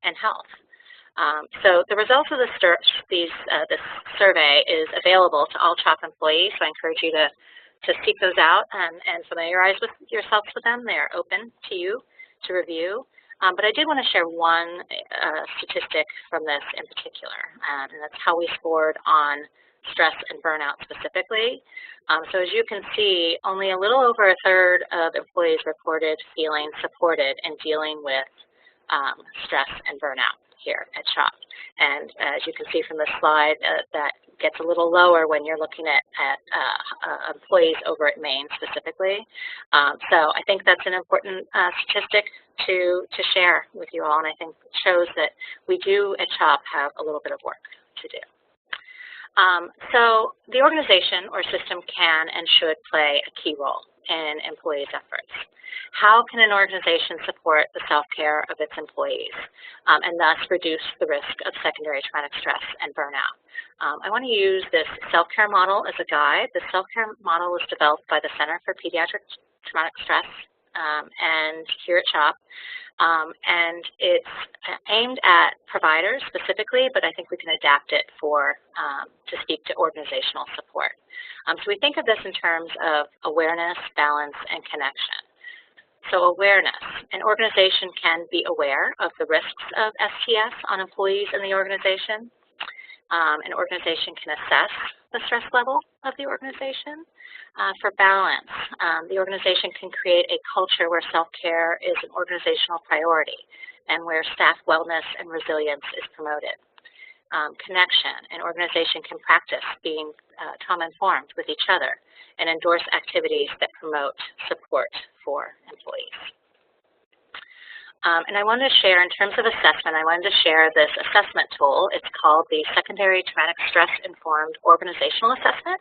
and health. So the results of this survey is available to all CHOP employees, so I encourage you to seek those out and familiarize yourselves with them. They are open to you to review. But I did want to share one statistic from this in particular, and that's how we scored on stress and burnout specifically. So as you can see, only a little over a third of employees reported feeling supported in dealing with stress and burnout here at CHOP. And as you can see from the slide, that gets a little lower when you're looking at employees over at Maine specifically. So I think that's an important statistic to share with you all, and I think it shows that we do at CHOP have a little bit of work to do. So the organization or system can and should play a key role in employees' efforts. How can an organization support the self-care of its employees and thus reduce the risk of secondary traumatic stress and burnout? I want to use this self-care model as a guide. The self-care model was developed by the Center for Pediatric Traumatic Stress and here at CHOP. And it's aimed at providers specifically, but I think we can adapt it to speak to organizational support. So we think of this in terms of awareness, balance, and connection. So awareness. An organization can be aware of the risks of STS on employees in the organization. An organization can assess the stress level of the organization. For balance, the organization can create a culture where self-care is an organizational priority and where staff wellness and resilience is promoted. Connection, an organization can practice being trauma-informed with each other and endorse activities that promote support for employees. And I wanted to share, in terms of assessment, I wanted to share this assessment tool. It's called the Secondary Traumatic Stress Informed Organizational Assessment.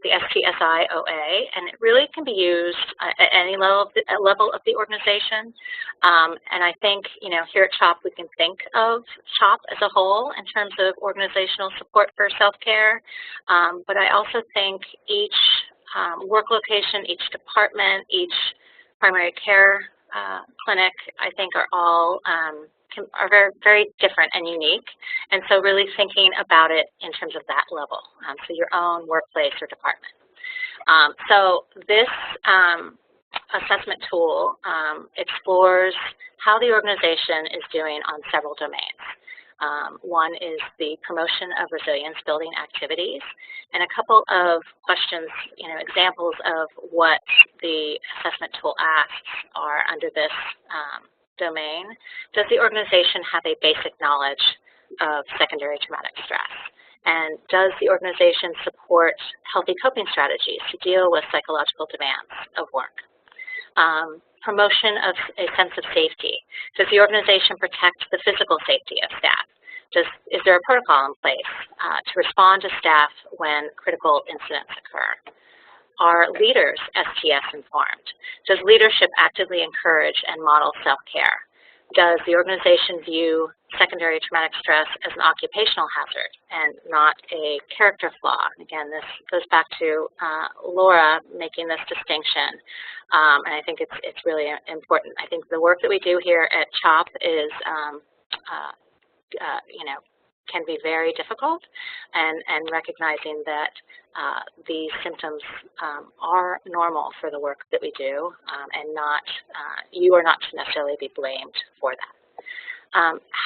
The STSI-OA, and it really can be used at any level of the organization. And I think, here at CHOP, we can think of CHOP as a whole in terms of organizational support for self-care. But I also think each work location, each department, each primary care clinic, I think are all are very, very different and unique. And so really thinking about it in terms of that level, so your own workplace or department. So this assessment tool explores how the organization is doing on several domains. One is the promotion of resilience building activities, and a couple of questions, examples of what the assessment tool asks are under this domain. Does the organization have a basic knowledge of secondary traumatic stress? And does the organization support healthy coping strategies to deal with psychological demands of work? Promotion of a sense of safety. Does the organization protect the physical safety of staff? Is there a protocol in place to respond to staff when critical incidents occur? Are leaders STS informed? Does leadership actively encourage and model self-care? Does the organization view secondary traumatic stress as an occupational hazard and not a character flaw? Again, this goes back to Laura making this distinction, and I think it's really important. I think the work that we do here at CHOP is, can be very difficult, and recognizing that these symptoms are normal for the work that we do, and not you are not to necessarily be blamed for that.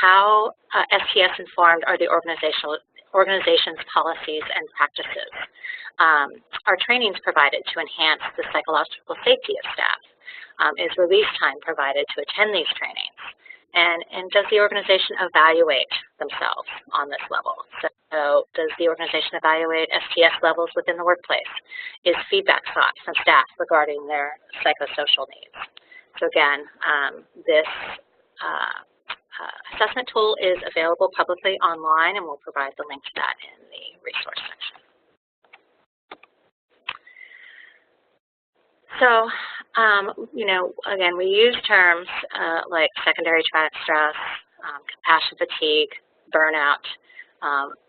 How STS informed are the organization's policies and practices? Are trainings provided to enhance the psychological safety of staff? Is release time provided to attend these trainings? And does the organization evaluate themselves on this level? So does the organization evaluate STS levels within the workplace? Is feedback sought from staff regarding their psychosocial needs? So again, this assessment tool is available publicly online, and we'll provide the link to that in the resource section. So, again, we use terms like secondary traumatic stress, compassion fatigue, burnout,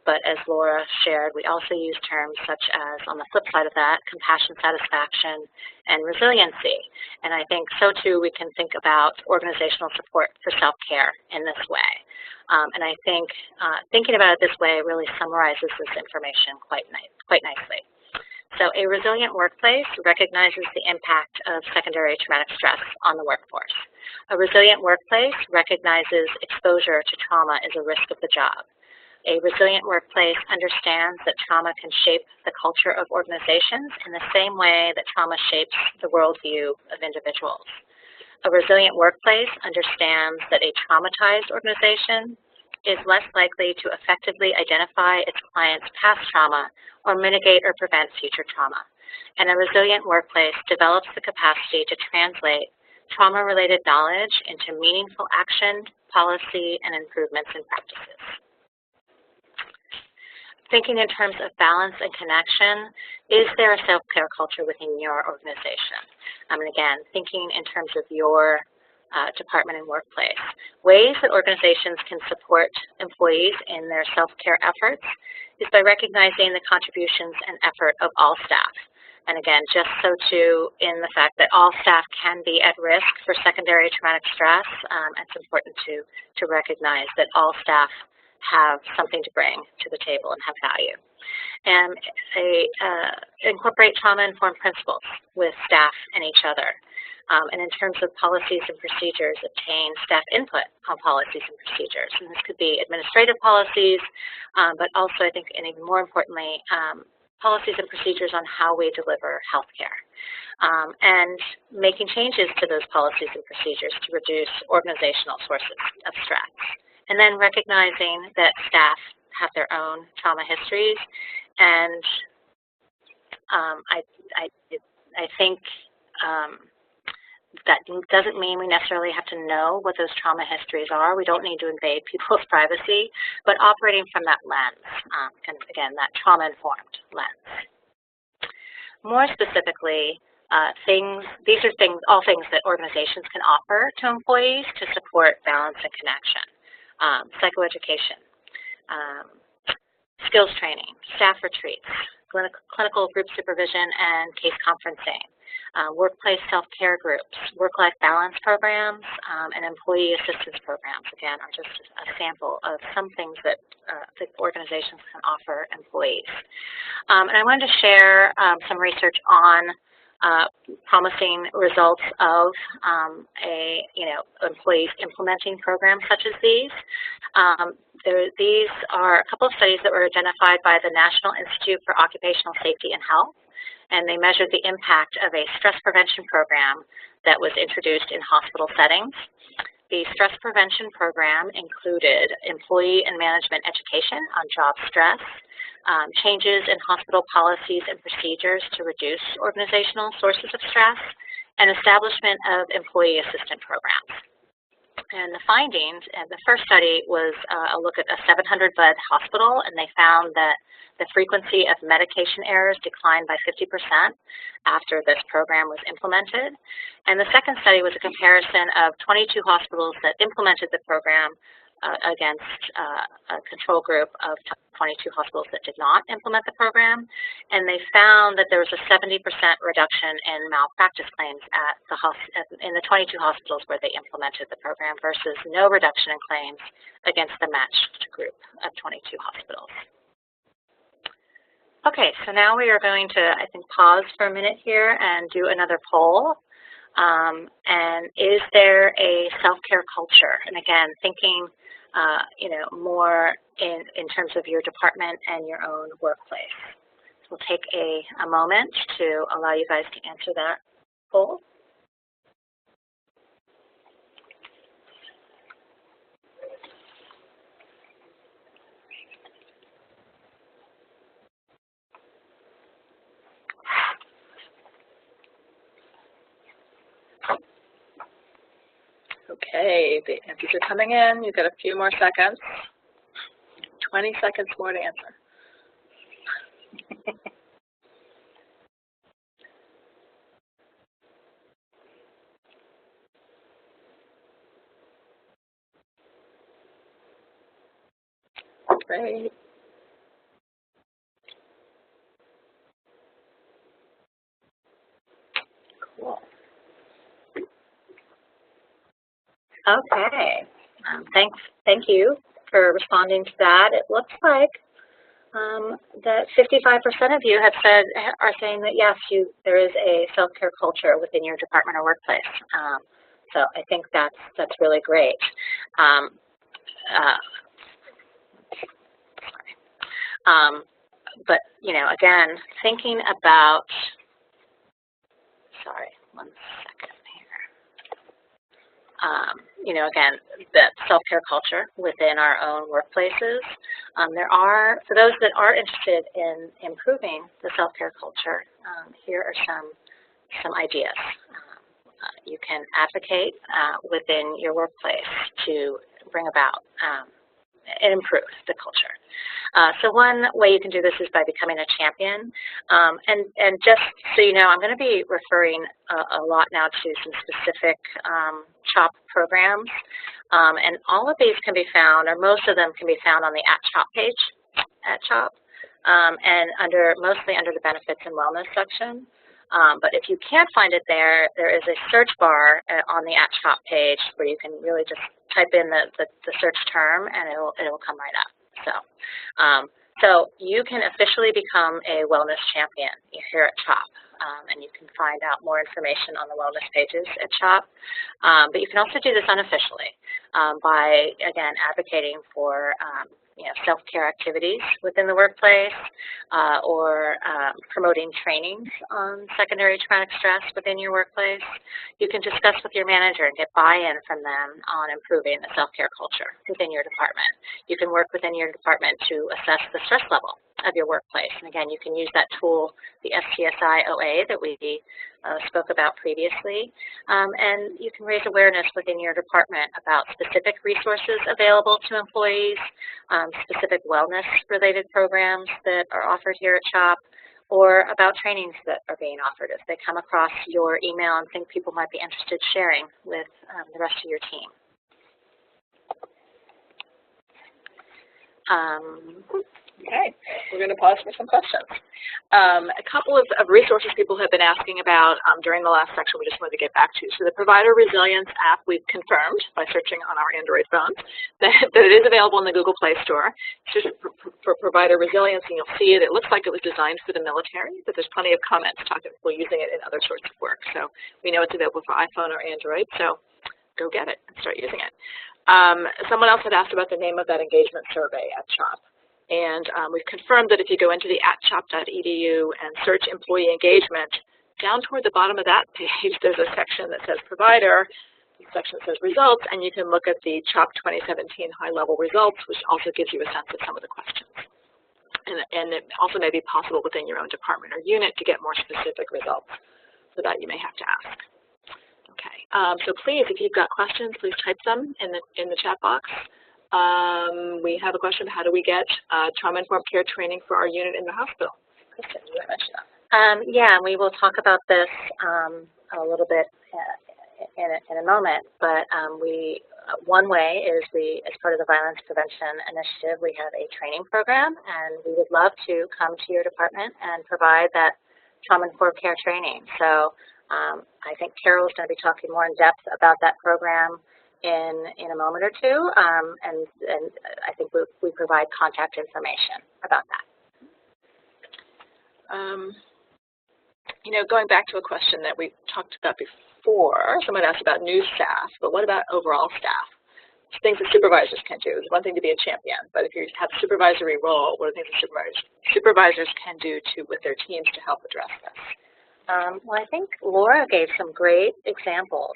but as Laura shared, we also use terms such as, on the flip side of that, compassion satisfaction and resiliency. And I think so too we can think about organizational support for self-care in this way. And I think thinking about it this way really summarizes this information quite nicely. So a resilient workplace recognizes the impact of secondary traumatic stress on the workforce. A resilient workplace recognizes exposure to trauma is a risk of the job. A resilient workplace understands that trauma can shape the culture of organizations in the same way that trauma shapes the worldview of individuals. A resilient workplace understands that a traumatized organization is less likely to effectively identify its client's past trauma or mitigate or prevent future trauma. And a resilient workplace develops the capacity to translate trauma-related knowledge into meaningful action, policy, and improvements in practices. Thinking in terms of balance and connection, is there a self-care culture within your organization? And again, thinking in terms of your department and workplace. Ways that organizations can support employees in their self-care efforts is by recognizing the contributions and effort of all staff. And again, just so too in the fact that all staff can be at risk for secondary traumatic stress, it's important to recognize that all staff have something to bring to the table and have value. And incorporate trauma-informed principles with staff and each other. And in terms of policies and procedures, obtain staff input on policies and procedures. And this could be administrative policies, but also I think, and even more importantly, policies and procedures on how we deliver healthcare. And making changes to those policies and procedures to reduce organizational sources of stress. And then recognizing that staff have their own trauma histories. And I think that doesn't mean we necessarily have to know what those trauma histories are. We don't need to invade people's privacy, but operating from that lens, and again, that trauma-informed lens. More specifically, these are all things that organizations can offer to employees to support balance and connection. Psychoeducation, skills training, staff retreats, clinical group supervision and case conferencing, workplace self-care groups, work-life balance programs, and employee assistance programs, again, are just a sample of some things that the organizations can offer employees. And I wanted to share some research on promising results of employees implementing programs such as these. these are a couple of studies that were identified by the National Institute for Occupational Safety and Health, and they measured the impact of a stress prevention program that was introduced in hospital settings. The stress prevention program included employee and management education on job stress, changes in hospital policies and procedures to reduce organizational sources of stress, and establishment of employee assistance programs. And the findings, and the first study was a look at a 700-bed hospital, and they found that the frequency of medication errors declined by 50% after this program was implemented. And the second study was a comparison of 22 hospitals that implemented the program against a control group of 22 hospitals that did not implement the program. And they found that there was a 70% reduction in malpractice claims in the 22 hospitals where they implemented the program versus no reduction in claims against the matched group of 22 hospitals. Okay, so now we are going to, I think, pause for a minute here and do another poll. And is there a self-care culture? And again, thinking, more in terms of your department and your own workplace. So we'll take a moment to allow you guys to answer that poll. Okay, the answers are coming in. You've got a few more seconds. 20 seconds more to answer. Great. Cool. Okay. Thank you for responding to that. It looks like that 55% of you are saying that yes, there is a self-care culture within your department or workplace. So I think that's really great. But again, thinking about. Sorry, one second. Again, that self-care culture within our own workplaces. For those that are interested in improving the self-care culture, here are some ideas. You can advocate within your workplace to bring about and improve the culture. So one way you can do this is by becoming a champion. And just so you know, I'm going to be referring a lot now to some specific CHOP programs. And all of these can be found, or most of them can be found on the @CHOP page at CHOP, and mostly under the Benefits and Wellness section. But if you can't find it there, there is a search bar on the @CHOP page where you can really just type in the search term and it will come right up. So you can officially become a wellness champion here at CHOP, and you can find out more information on the wellness pages at CHOP. But you can also do this unofficially by, again, advocating for self-care activities within the workplace, or promoting trainings on secondary traumatic stress within your workplace. You can discuss with your manager and get buy-in from them on improving the self-care culture within your department. You can work within your department to assess the stress level of your workplace. And again, you can use that tool, the STSI-OA that we spoke about previously. And you can raise awareness within your department about specific resources available to employees, specific wellness-related programs that are offered here at CHOP, or about trainings that are being offered if they come across your email and think people might be interested in sharing with the rest of your team. Okay, we're going to pause for some questions. A couple of resources people have been asking about during the last section we just wanted to get back to. So the Provider Resilience app we've confirmed by searching on our Android phones that it is available in the Google Play Store. It's just for Provider Resilience, and you'll see it. It looks like it was designed for the military, but there's plenty of comments talking about people using it in other sorts of work. So we know it's available for iPhone or Android, so go get it and start using it. Someone else had asked about the name of that engagement survey at CHOP. And we've confirmed that if you go into the @chop.edu and search employee engagement, down toward the bottom of that page, there's a section that says provider, a section that says results, and you can look at the CHOP 2017 high-level results, which also gives you a sense of some of the questions. And it also may be possible within your own department or unit to get more specific results. So that you may have to ask. Okay, so please, if you've got questions, please type them in the chat box. We have a question: how do we get trauma-informed care training for our unit in the hospital? Kristen, you want to mention that? Yeah, we will talk about this a little bit in a moment, but one way is as part of the Violence Prevention Initiative, we have a training program, and we would love to come to your department and provide that trauma-informed care training. So I think Carol is going to be talking more in depth about that program in a moment or two, and I think we provide contact information about that. You know, going back to a question that we talked about before, someone asked about new staff, but what about overall staff? Things that supervisors can do. It's one thing to be a champion, but if you have a supervisory role, what are things that supervisors can do with their teams to help address this? Well, I think Laura gave some great examples,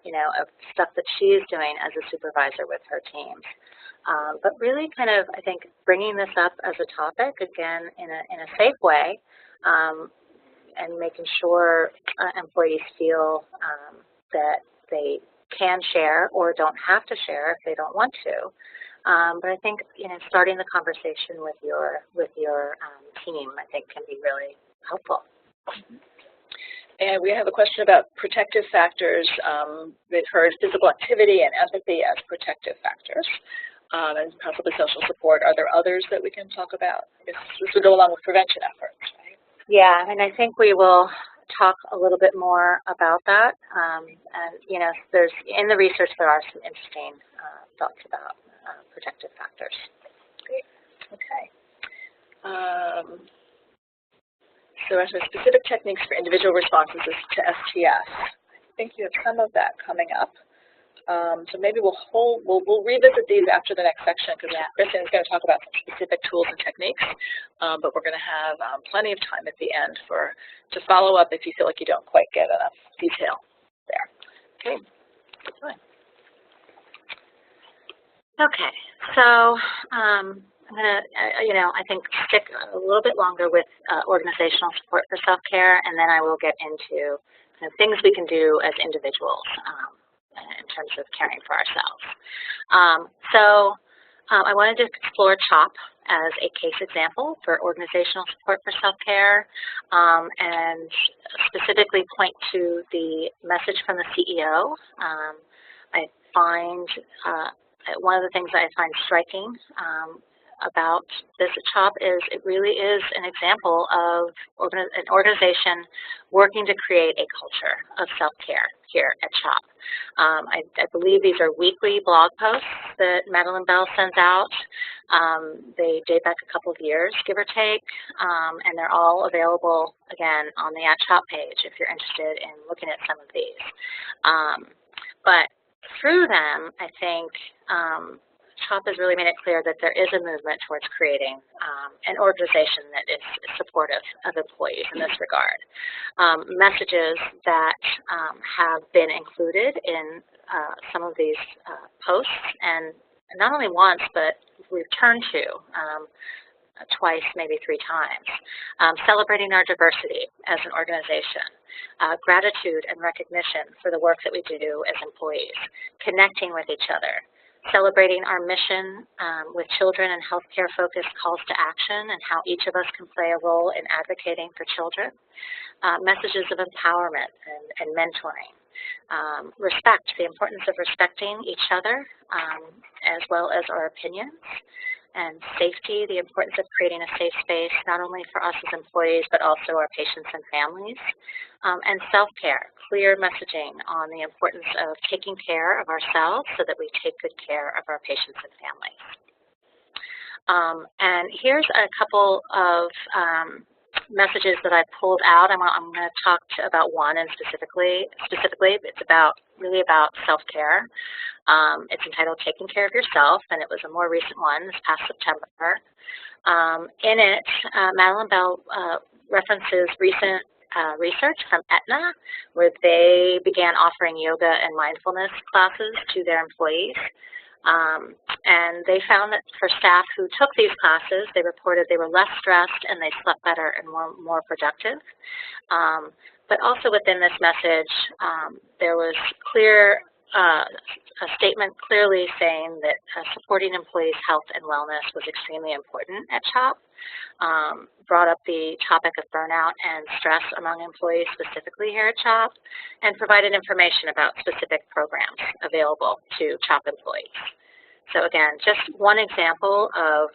you know, of stuff that she's doing as a supervisor with her teams. But really kind of, I think, bringing this up as a topic, again, in a safe way, and making sure employees feel that they can share or don't have to share if they don't want to. But I think, you know, starting the conversation with your team, I think, can be really helpful. And we have a question about protective factors. We've heard physical activity and empathy as protective factors, and possibly social support. Are there others that we can talk about? This would go along with prevention efforts, right? Yeah, and I think we will talk a little bit more about that. And, you know, in the research, there are some interesting thoughts about protective factors. Great. Okay. So as for specific techniques for individual responses to STS, I think you have some of that coming up. So maybe we'll revisit these after the next section, because Kristen is going to talk about some specific tools and techniques, but we're going to have plenty of time at the end to follow up if you feel like you don't quite get enough detail there. Okay, good point. Okay, so I'm going to, you know, I think stick a little bit longer with organizational support for self-care, and then I will get into kind of things we can do as individuals in terms of caring for ourselves. I wanted to explore CHOP as a case example for organizational support for self-care, and specifically point to the message from the CEO. I find one of the things that I find striking about this at CHOP is it really is an example of an organization working to create a culture of self-care here at CHOP. I believe these are weekly blog posts that Madeline Bell sends out. They date back a couple of years, give or take, and they're all available, again, on the @CHOP page if you're interested in looking at some of these. But through them, I think CHOP has really made it clear that there is a movement towards creating an organization that is supportive of employees in this regard. Messages that have been included in some of these posts, and not only once, but returned to twice, maybe 3 times. Celebrating our diversity as an organization. Gratitude and recognition for the work that we do as employees. Connecting with each other. Celebrating our mission with children and healthcare-focused calls to action and how each of us can play a role in advocating for children. Messages of empowerment and mentoring. Respect, the importance of respecting each other as well as our opinions. And safety, the importance of creating a safe space not only for us as employees but also our patients and families. And self-care, clear messaging on the importance of taking care of ourselves so that we take good care of our patients and families. And here's a couple of messages that I pulled out. I'm going to talk about one, and specifically, it's really about self-care. It's entitled "Taking Care of Yourself," and it was a more recent one this past September. In it, Madeline Bell references recent research from Aetna, where they began offering yoga and mindfulness classes to their employees. And they found that for staff who took these classes, they reported they were less stressed and they slept better and more productive. But also within this message, there was a statement clearly saying that supporting employees' health and wellness was extremely important at CHOP. Brought up the topic of burnout and stress among employees specifically here at CHOP, and provided information about specific programs available to CHOP employees. So again, just one example of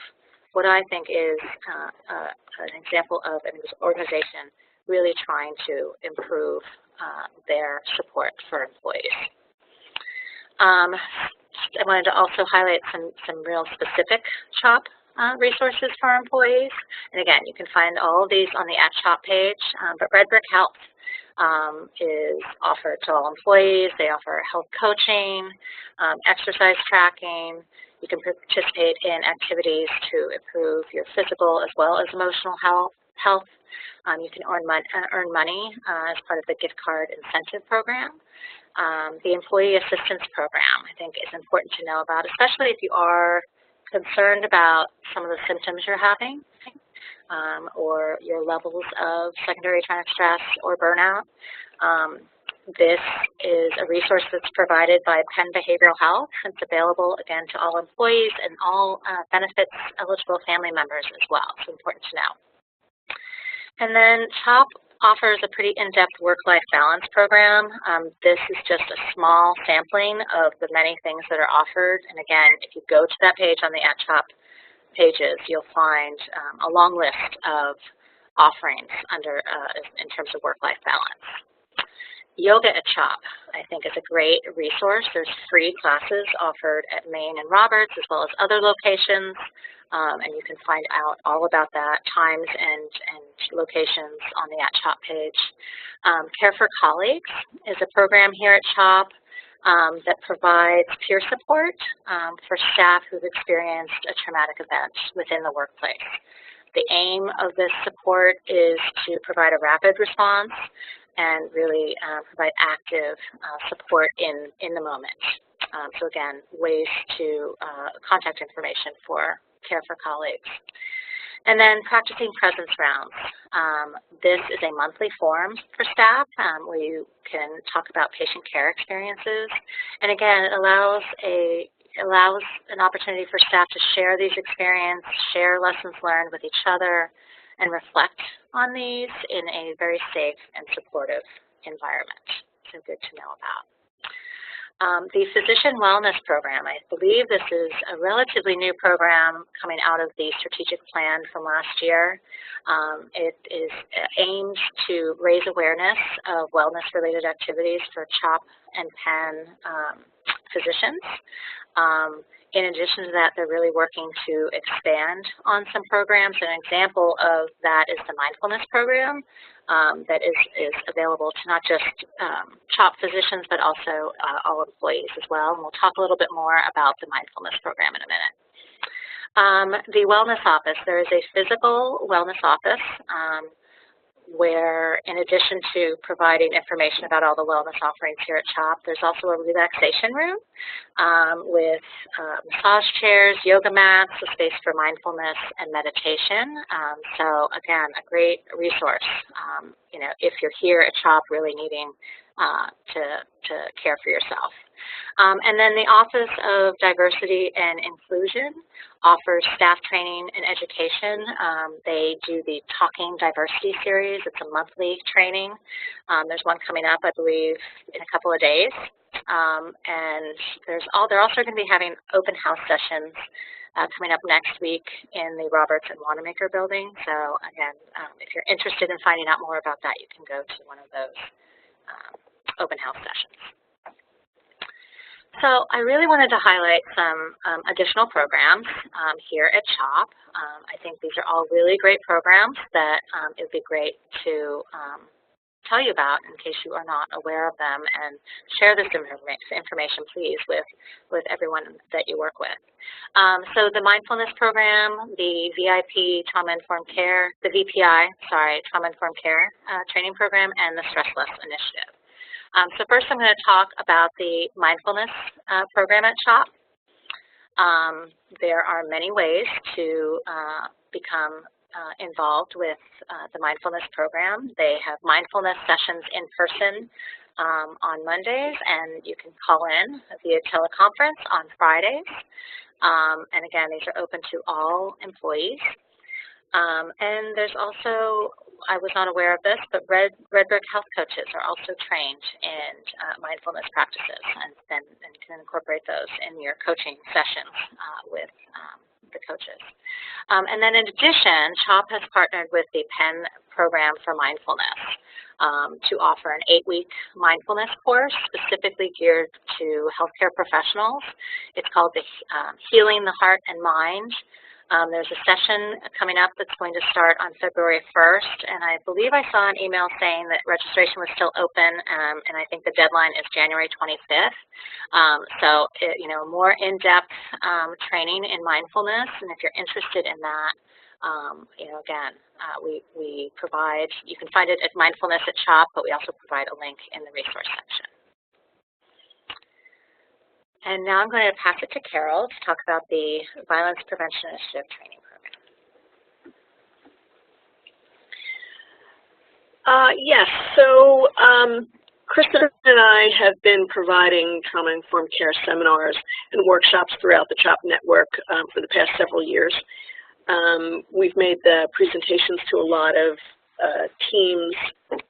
what I think is an example of an organization really trying to improve their support for employees. I wanted to also highlight some real specific CHOP resources for our employees. And again, you can find all of these on the @CHOP page, but Red Brick Health is offered to all employees. They offer health coaching, exercise tracking. You can participate in activities to improve your physical as well as emotional health. You can earn money as part of the gift card incentive program. The Employee Assistance Program, I think, is important to know about, especially if you are concerned about some of the symptoms you're having, or your levels of secondary traumatic stress or burnout. This is a resource that's provided by Penn Behavioral Health. It's available, again, to all employees and all benefits eligible family members as well. So important to know. And then CHOP offers a pretty in-depth work-life balance program. This is just a small sampling of the many things that are offered. And again, if you go to that page on the @CHOP pages, you'll find a long list of offerings in terms of work-life balance. Yoga at CHOP, I think, is a great resource. There's free classes offered at Main and Roberts, as well as other locations, and you can find out all about that, times and locations on the @CHOP page. Care for Colleagues is a program here at CHOP that provides peer support for staff who've experienced a traumatic event within the workplace. The aim of this support is to provide a rapid response and really provide active support in the moment. So again, ways to contact information for Care for Colleagues. And then practicing presence rounds. This is a monthly forum for staff where you can talk about patient care experiences. And again, it allows an opportunity for staff to share these experiences, share lessons learned with each other, and reflect on these in a very safe and supportive environment. So good to know about. The Physician Wellness Program, I believe this is a relatively new program coming out of the strategic plan from last year. It is aimed to raise awareness of wellness-related activities for CHOP and Penn physicians. In addition to that, they're really working to expand on some programs. An example of that is the mindfulness program that is available to not just CHOP physicians, but also all employees as well. And we'll talk a little bit more about the mindfulness program in a minute. The wellness office, there is a physical wellness office where, in addition to providing information about all the wellness offerings here at CHOP, there's also a relaxation room with massage chairs, yoga mats, a space for mindfulness and meditation. So again, a great resource, if you're here at CHOP really needing to care for yourself. And then the Office of Diversity and Inclusion offers staff training and education. They do the Talking Diversity series. It's a monthly training. There's one coming up, I believe, in a couple of days. And they're also going to be having open house sessions coming up next week in the Roberts and Wanamaker building. So again, if you're interested in finding out more about that, you can go to one of those open house sessions. So I really wanted to highlight some additional programs here at CHOP. I think these are all really great programs that it would be great to tell you about in case you are not aware of them, and share this information, please, with everyone that you work with. So the mindfulness program, the VIP trauma-informed care, the VPI, sorry, trauma-informed care training program, and the Stress Less initiative. So first I'm going to talk about the mindfulness program at CHOP. There are many ways to become involved with the mindfulness program. They have mindfulness sessions in person on Mondays, and you can call in via teleconference on Fridays. And again, these are open to all employees. And there's also, I was not aware of this, but Redbird health coaches are also trained in mindfulness practices, and can incorporate those in your coaching sessions with the coaches. And then in addition, CHOP has partnered with the PEN program for mindfulness to offer an 8-week mindfulness course specifically geared to healthcare professionals. It's called the Healing the Heart and Mind. There's a session coming up that's going to start on February 1st, and I believe I saw an email saying that registration was still open, and I think the deadline is January 25th. So, more in-depth training in mindfulness, and if you're interested in that, again, we provide, you can find it at Mindfulness at CHOP, but we also provide a link in the resource section. And now I'm going to pass it to Carol to talk about the Violence Prevention Initiative training program. Yes, so Kristen and I have been providing trauma-informed care seminars and workshops throughout the CHOP network for the past several years. We've made the presentations to a lot of teams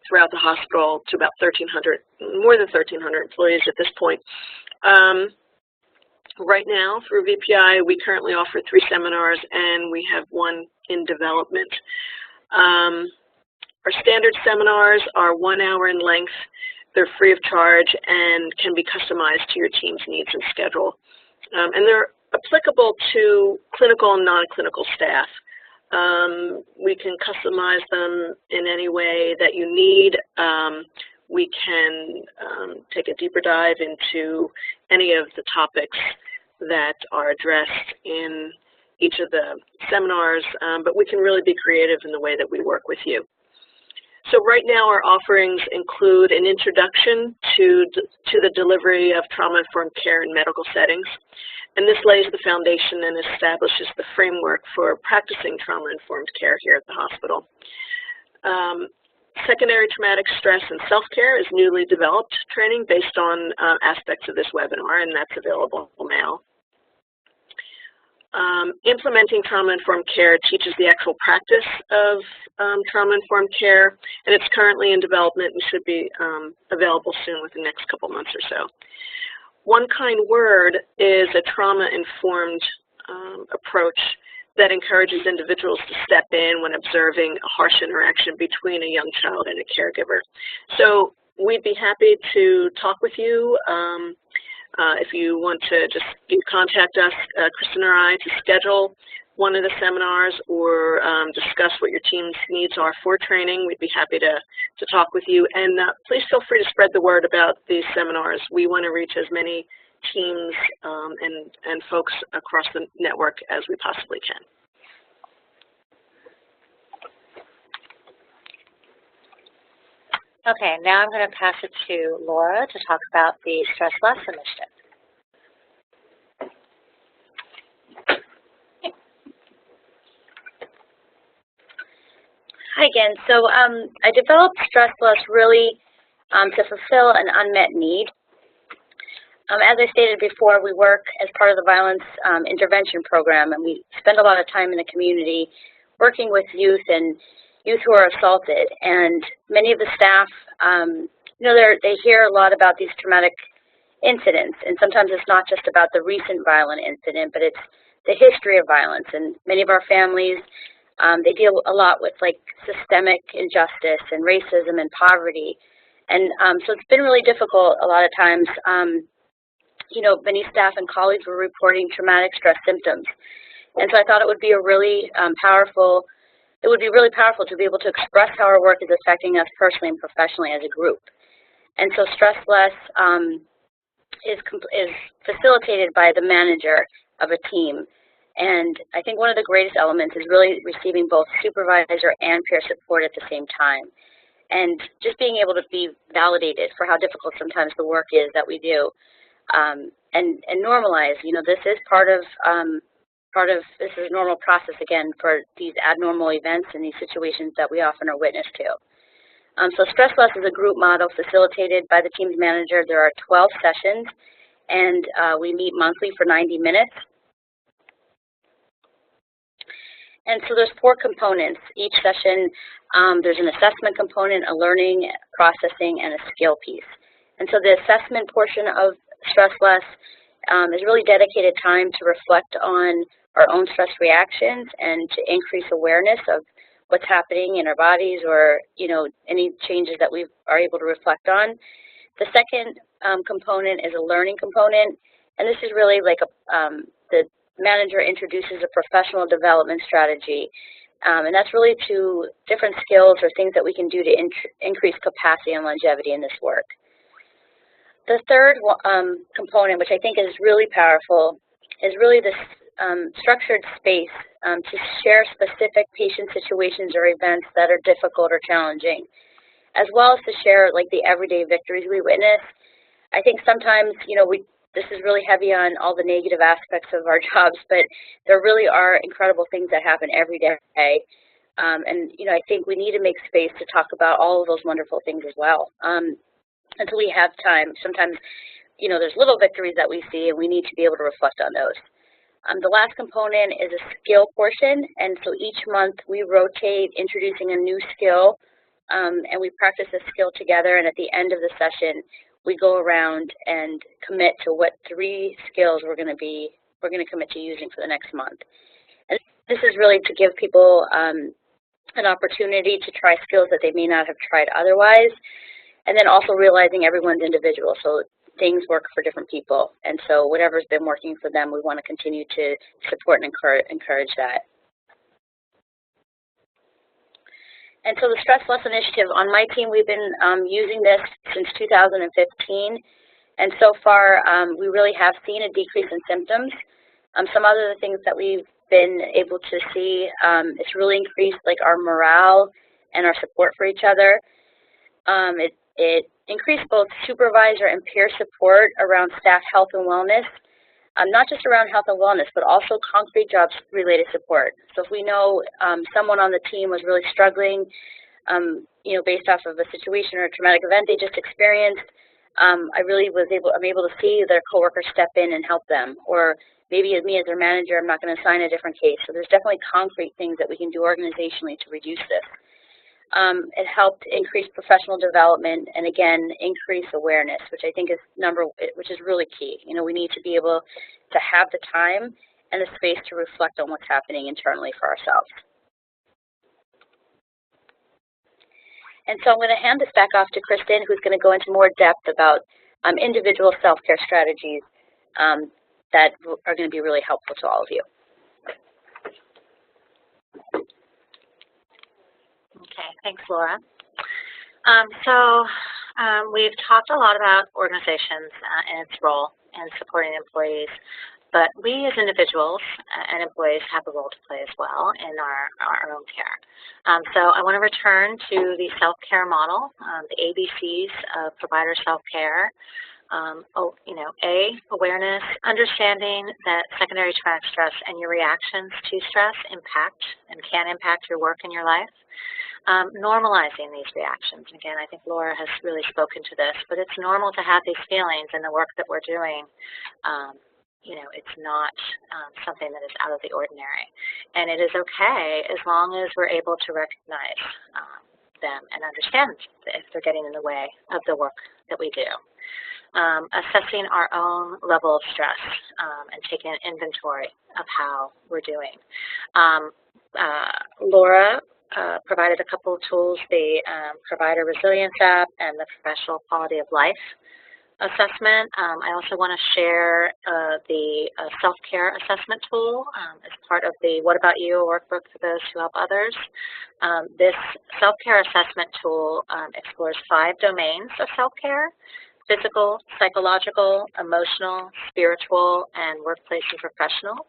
throughout the hospital, to about 1,300, more than 1,300 employees at this point. Right now, through VPI, we currently offer 3 seminars, and we have 1 in development. Our standard seminars are 1 hour in length. They're free of charge and can be customized to your team's needs and schedule. And they're applicable to clinical and non-clinical staff. We can customize them in any way that you need. We can take a deeper dive into any of the topics that are addressed in each of the seminars, but we can really be creative in the way that we work with you. So right now our offerings include an introduction to the delivery of trauma-informed care in medical settings, and this lays the foundation and establishes the framework for practicing trauma-informed care here at the hospital. Secondary traumatic stress and self-care is newly developed training based on aspects of this webinar, and that's available now. Implementing trauma-informed care teaches the actual practice of trauma-informed care, and it's currently in development and should be available soon within the next couple months or so. One kind word is a trauma-informed approach that encourages individuals to step in when observing a harsh interaction between a young child and a caregiver. So we'd be happy to talk with you. If you want to just contact us, Kristen or I, to schedule one of the seminars or discuss what your team's needs are for training, we'd be happy to talk with you. And please feel free to spread the word about these seminars. We want to reach as many teams and folks across the network as we possibly can. Okay, now I'm going to pass it to Laura to talk about the Stress Less initiative. Hi again. So I developed Stress Less really to fulfill an unmet need. As I stated before, we work as part of the violence intervention program, and we spend a lot of time in the community working with youth and youth who are assaulted. And many of the staff, they hear a lot about these traumatic incidents, and sometimes it's not just about the recent violent incident, but it's the history of violence. And many of our families, they deal a lot with like systemic injustice and racism and poverty. And so it's been really difficult a lot of times many staff and colleagues were reporting traumatic stress symptoms. And so I thought it would be a really powerful to be able to express how our work is affecting us personally and professionally as a group. And so Stress Less is facilitated by the manager of a team. And I think one of the greatest elements is really receiving both supervisor and peer support at the same time. And just being able to be validated for how difficult sometimes the work is that we do. And normalize, this is this is a normal process, again, for these abnormal events and these situations that we often are witness to. So Stress Less is a group model facilitated by the team's manager. There are 12 sessions, and we meet monthly for 90 minutes. And so there's 4 components. Each session, there's an assessment component, a learning, processing, and a skill piece. And so the assessment portion of Stress Less is really dedicated time to reflect on our own stress reactions and to increase awareness of what's happening in our bodies, or any changes that we are able to reflect on. The second component is a learning component, and this is really like the manager introduces a professional development strategy, and that's really to different skills or things that we can do to increase capacity and longevity in this work. The third component, which I think is really powerful, is really this structured space to share specific patient situations or events that are difficult or challenging, as well as to share like the everyday victories we witness. I think sometimes, this is really heavy on all the negative aspects of our jobs, but there really are incredible things that happen every day. And I think we need to make space to talk about all of those wonderful things as well. Until we have time, sometimes, there's little victories that we see, and we need to be able to reflect on those. The last component is a skill portion, and so each month we rotate introducing a new skill, and we practice a skill together, and at the end of the session, we go around and commit to what 3 skills we're going to commit to using for the next month. And this is really to give people an opportunity to try skills that they may not have tried otherwise, and then also realizing everyone's individual, so things work for different people. And so whatever's been working for them, we want to continue to support and encourage that. And so the Stress Less Initiative, on my team, we've been using this since 2015. And so far, we really have seen a decrease in symptoms. Some other things that we've been able to see, it's really increased like our morale and our support for each other. It increased both supervisor and peer support around staff health and wellness, not just around health and wellness, but also concrete jobs-related support. So if we know someone on the team was really struggling, based off of a situation or a traumatic event they just experienced, I'm able to see their coworkers step in and help them. Or maybe as me as their manager, I'm not going to assign a different case. So there's definitely concrete things that we can do organizationally to reduce this. It helped increase professional development and, again, increase awareness, which I think is which is really key. We need to be able to have the time and the space to reflect on what's happening internally for ourselves. And so I'm going to hand this back off to Kristen, who's going to go into more depth about individual self-care strategies that are going to be really helpful to all of you. Okay, thanks, Laura. We've talked a lot about organizations and its role in supporting employees, but we as individuals and employees have a role to play as well in our own care. So I want to return to the self-care model, the ABCs of provider self-care. Awareness, understanding that secondary traumatic stress and your reactions to stress impact and can impact your work and your life. Normalizing these reactions. Again, I think Laura has really spoken to this, but it's normal to have these feelings in the work that we're doing. It's not something that is out of the ordinary. And it is okay as long as we're able to recognize them and understand if they're getting in the way of the work that we do. Assessing our own level of stress and taking an inventory of how we're doing. Laura provided a couple of tools, the Provider Resilience app and the Professional Quality of Life assessment. I also want to share the self-care assessment tool as part of the What About You workbook for those who help others. This self-care assessment tool explores 5 domains of self-care: physical, psychological, emotional, spiritual, and workplace and professional.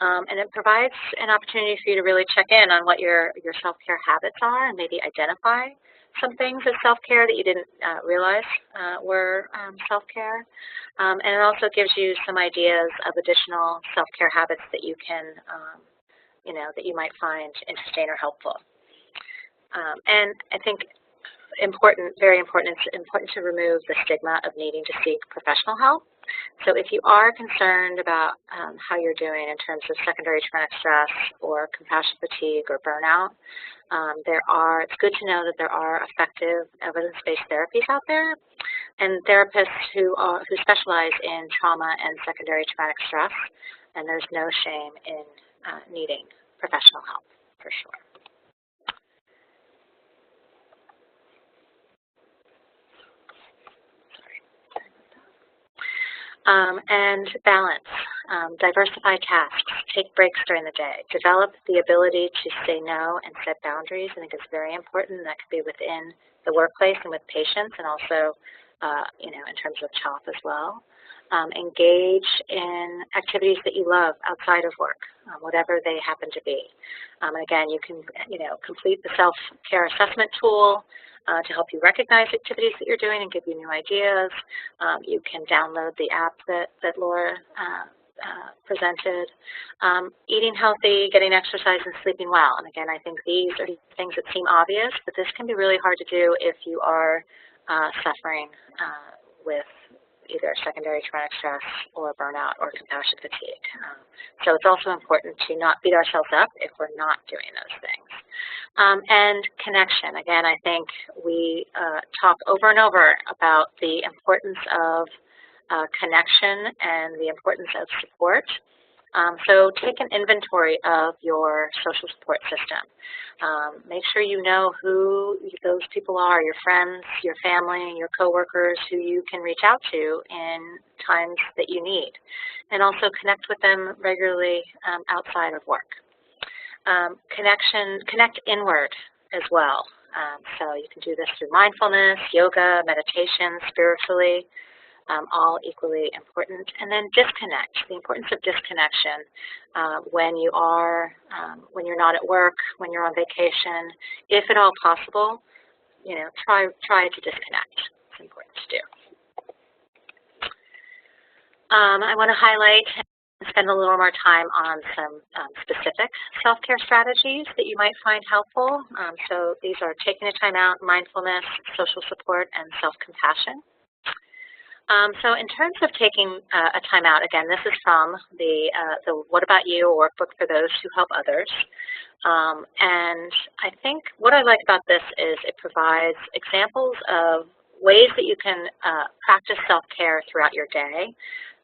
And it provides an opportunity for you to really check in on what your self-care habits are and maybe identify some things as self-care that you didn't realize were self-care. And it also gives you some ideas of additional self-care habits that you can, that you might find interesting or helpful. And I think very important, it's important to remove the stigma of needing to seek professional help. So if you are concerned about how you're doing in terms of secondary traumatic stress or compassion fatigue or burnout, it's good to know that there are effective evidence-based therapies out there, and therapists who specialize in trauma and secondary traumatic stress, and there's no shame in needing professional help, for sure. And balance, diversify tasks, take breaks during the day, develop the ability to say no and set boundaries. I think it's very important. That could be within the workplace and with patients, and also, in terms of CHOP as well. Engage in activities that you love outside of work, whatever they happen to be. And again, you can, complete the self-care assessment tool to help you recognize activities that you're doing and give you new ideas. You can download the app that Laura presented. Eating healthy, getting exercise, and sleeping well. And again, I think these are things that seem obvious, but this can be really hard to do if you are suffering with either secondary traumatic stress or burnout or compassion fatigue. So it's also important to not beat ourselves up if we're not doing those things. And connection. Again, I think we talk over and over about the importance of connection and the importance of support. So take an inventory of your social support system. Make sure you know who those people are, your friends, your family, your coworkers who you can reach out to in times that you need. And also connect with them regularly outside of work. Connect inward as well. So you can do this through mindfulness, yoga, meditation, spiritually. All equally important. And then disconnect, the importance of disconnection when you're not at work, when you're on vacation, if at all possible, try to disconnect. It's important to do. I want to highlight and spend a little more time on some specific self-care strategies that you might find helpful. So these are taking a time out, mindfulness, social support, and self-compassion. So in terms of taking a time out, again, this is from the What About You workbook for those who help others. And I think what I like about this is it provides examples of ways that you can practice self-care throughout your day.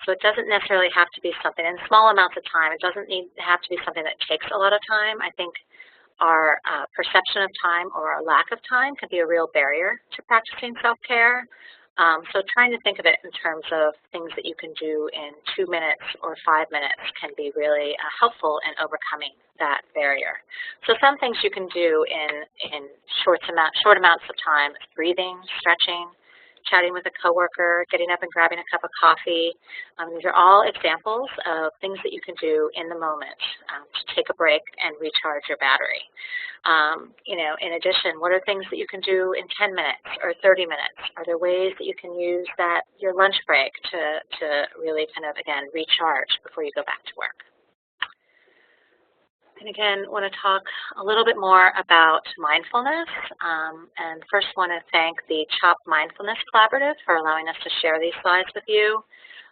So it doesn't necessarily have to be something in small amounts of time. It doesn't have to be something that takes a lot of time. I think our perception of time or our lack of time can be a real barrier to practicing self-care. So trying to think of it in terms of things that you can do in 2 minutes or 5 minutes can be really helpful in overcoming that barrier. So some things you can do in short amounts of time: breathing, stretching, chatting with a coworker, getting up and grabbing a cup of coffee. These are all examples of things that you can do in the moment to take a break and recharge your battery. In addition, what are things that you can do in 10 minutes or 30 minutes? Are there ways that you can use your lunch break to really kind of, again, recharge before you go back to work? And again, I want to talk a little bit more about mindfulness. And first want to thank the CHOP Mindfulness Collaborative for allowing us to share these slides with you.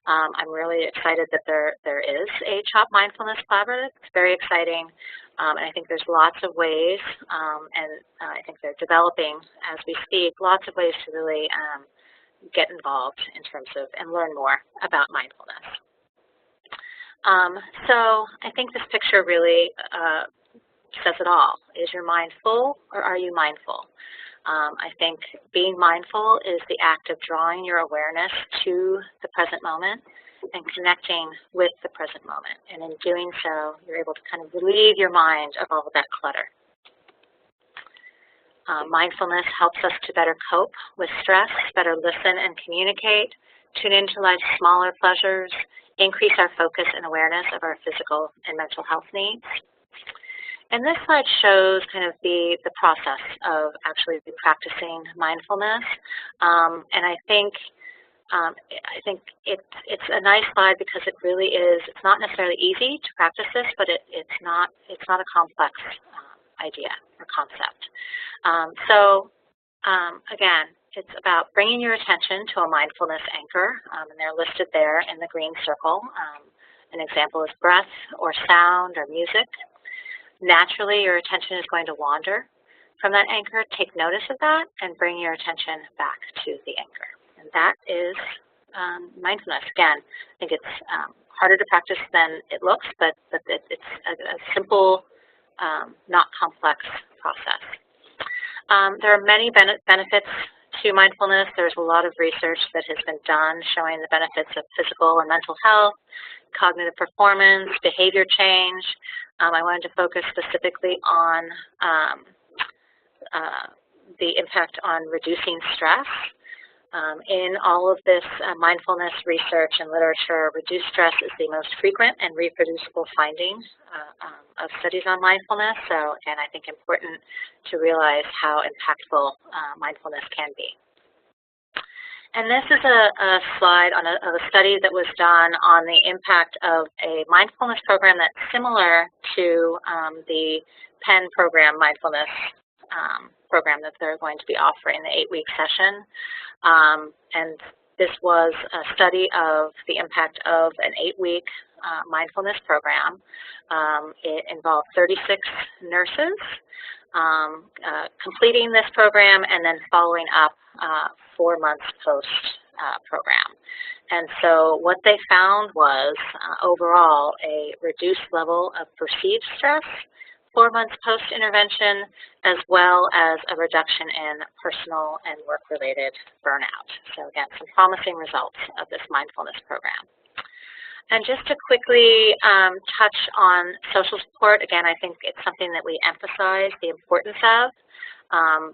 I'm really excited that there is a CHOP Mindfulness Collaborative. It's very exciting. And I think there's lots of ways, and I think they're developing as we speak, lots of ways to really get involved in terms of and learn more about mindfulness. So I think this picture really says it all. Is your mind full or are you mindful? I think being mindful is the act of drawing your awareness to the present moment and connecting with the present moment. And in doing so, you're able to kind of relieve your mind of all of that clutter. Mindfulness helps us to better cope with stress, better listen and communicate, tune into life's smaller pleasures, increase our focus and awareness of our physical and mental health needs. And this slide shows kind of the process of actually practicing mindfulness. And I think it's a nice slide because it really is, it's not necessarily easy to practice this, but it's not a complex idea or concept. Again, it's about bringing your attention to a mindfulness anchor, and they're listed there in the green circle. An example is breath or sound or music. Naturally, your attention is going to wander from that anchor. Take notice of that and bring your attention back to the anchor. And that is mindfulness. Again, I think it's harder to practice than it looks, but it's a simple, not complex process. There are many benefits to mindfulness. There's a lot of research that has been done showing the benefits of physical and mental health, cognitive performance, behavior change. I wanted to focus specifically on the impact on reducing stress. In all of this mindfulness research and literature, reduced stress is the most frequent and reproducible finding of studies on mindfulness. So, again, I think important to realize how impactful mindfulness can be. And this is a slide on a study that was done on the impact of a mindfulness program that's similar to the PEN program mindfulness program that they're going to be offering, the 8-week session. And this was a study of the impact of an 8-week mindfulness program. It involved 36 nurses completing this program and then following up 4 months post-program. And so what they found was overall a reduced level of perceived stress 4 months post-intervention, as well as a reduction in personal and work-related burnout. So again, some promising results of this mindfulness program. And just to quickly touch on social support, again, I think it's something that we emphasize the importance of,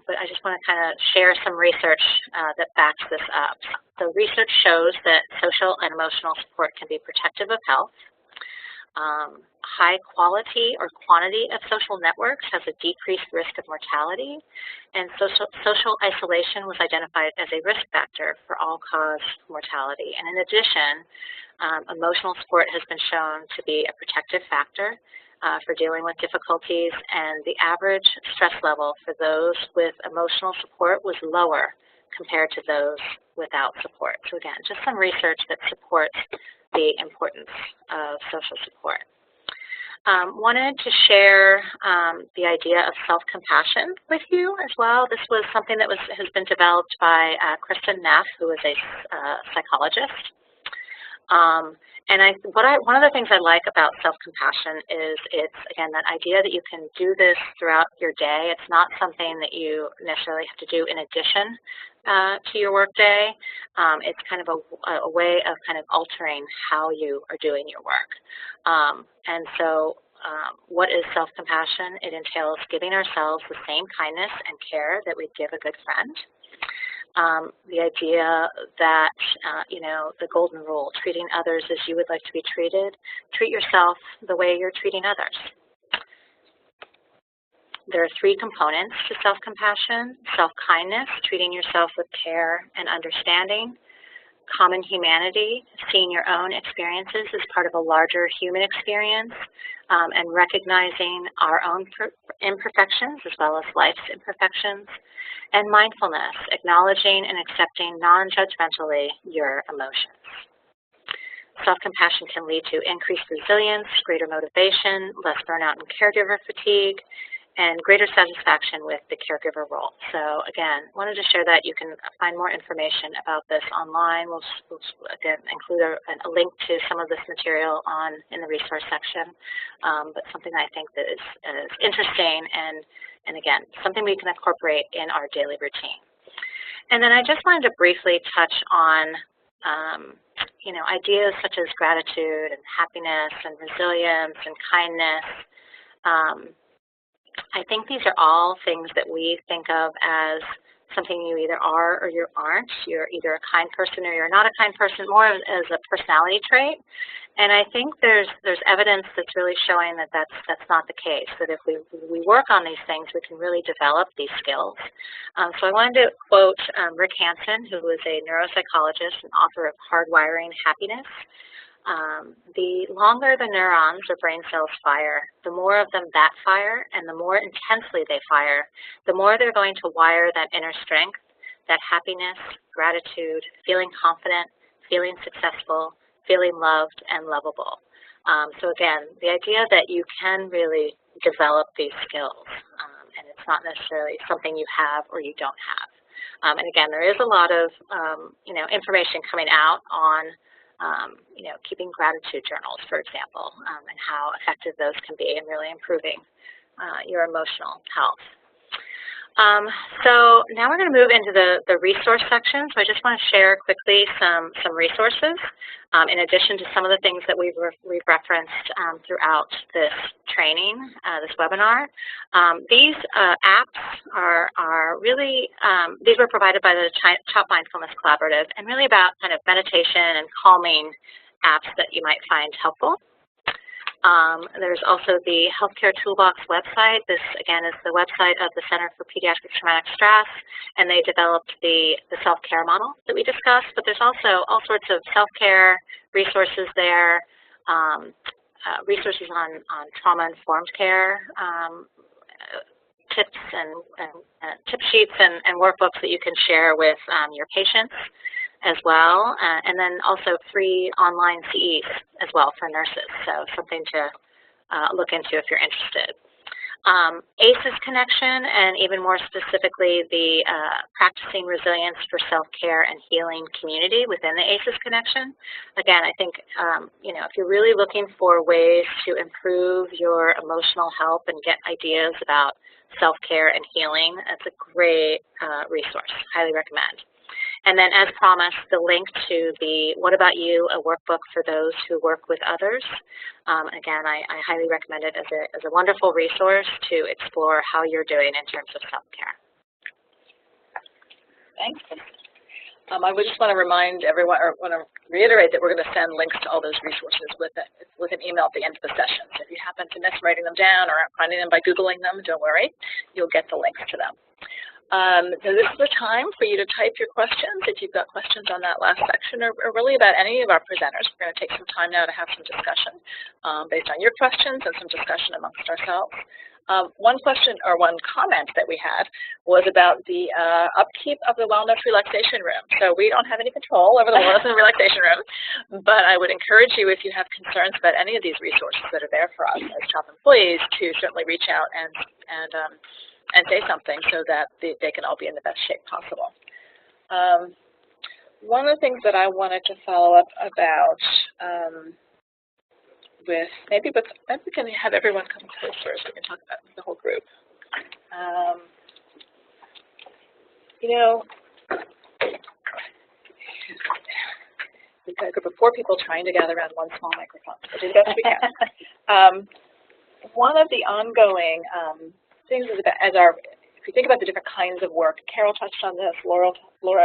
but I just want to kind of share some research that backs this up. So research shows that social and emotional support can be protective of health. High quality or quantity of social networks has a decreased risk of mortality, and social isolation was identified as a risk factor for all-cause mortality. And in addition, emotional support has been shown to be a protective factor for dealing with difficulties, and the average stress level for those with emotional support was lower compared to those without support. So again, just some research that supports the importance of social support. Wanted to share the idea of self-compassion with you as well. This was something that has been developed by Kristen Kohser, who is a psychologist. And one of the things I like about self-compassion is it's, again, that idea that you can do this throughout your day. It's not something that you necessarily have to do in addition to your workday. It's kind of a way of kind of altering how you are doing your work. And so what is self-compassion? It entails giving ourselves the same kindness and care that we'd give a good friend. The idea that, the golden rule, treating others as you would like to be treated, treat yourself the way you're treating others. There are 3 components to self-compassion: self-kindness, treating yourself with care and understanding; common humanity, seeing your own experiences as part of a larger human experience, and recognizing our own imperfections as well as life's imperfections; and mindfulness, acknowledging and accepting non-judgmentally your emotions. Self-compassion can lead to increased resilience, greater motivation, less burnout and caregiver fatigue. and greater satisfaction with the caregiver role. So again, wanted to share that. You can find more information about this online. We'll again include a link to some of this material in the resource section, but something I think that is interesting and again, something we can incorporate in our daily routine. And then I just wanted to briefly touch on ideas such as gratitude and happiness and resilience and kindness. I think these are all things that we think of as something you either are or you aren't. You're either a kind person or you're not a kind person, more as a personality trait. And I think there's evidence that's really showing that that's not the case, that if we work on these things, we can really develop these skills. So I wanted to quote Rick Hansen, who is a neuropsychologist and author of Hardwiring Happiness. The longer the neurons or brain cells fire, the more of them that fire, and the more intensely they fire, the more they're going to wire that inner strength, that happiness, gratitude, feeling confident, feeling successful, feeling loved and lovable. So again, the idea that you can really develop these skills, and it's not necessarily something you have or you don't have. And again, there is a lot of information coming out on keeping gratitude journals, for example, and how effective those can be in really improving your emotional health. So now we're going to move into the resource section. So I just want to share quickly some resources in addition to some of the things that we've referenced throughout this training, this webinar. These apps are really, these were provided by the Top Mindfulness Collaborative and really about kind of meditation and calming apps that you might find helpful. There's also the Healthcare Toolbox website. This, again, is the website of the Center for Pediatric Traumatic Stress, and they developed the self-care model that we discussed, but there's also all sorts of self-care resources there, resources on trauma-informed care, tips and tip sheets and workbooks that you can share with your patients as well, and then also free online CEs as well for nurses, so something to look into if you're interested. ACEs connection, and even more specifically, the Practicing Resilience for Self-Care and Healing community within the ACEs connection. Again, I think, if you're really looking for ways to improve your emotional health and get ideas about self-care and healing, that's a great resource. Highly recommend. And then, as promised, the link to the What About You, a workbook for those who work with others. Again, I highly recommend it as a wonderful resource to explore how you're doing in terms of self-care. Thanks. I would just want to remind everyone, or want to reiterate that we're going to send links to all those resources with an email at the end of the session. So if you happen to miss writing them down or finding them by Googling them, don't worry, you'll get the links to them. So this is the time for you to type your questions if you've got questions on that last section or really about any of our presenters. We're going to take some time now to have some discussion based on your questions and some discussion amongst ourselves. One question or one comment that we had was about the upkeep of the wellness relaxation room. So we don't have any control over the wellness and relaxation room, but I would encourage you, if you have concerns about any of these resources that are there for us as top employees, to certainly reach out and say something so that they can all be in the best shape possible. One of the things that I wanted to follow up about maybe we can have everyone come closer so we can talk about the whole group. We've got a group of 4 people trying to gather around one small microphone. We'll do the best we can. One of the ongoing things is about, if you think about the different kinds of work, Carol touched on this, Laura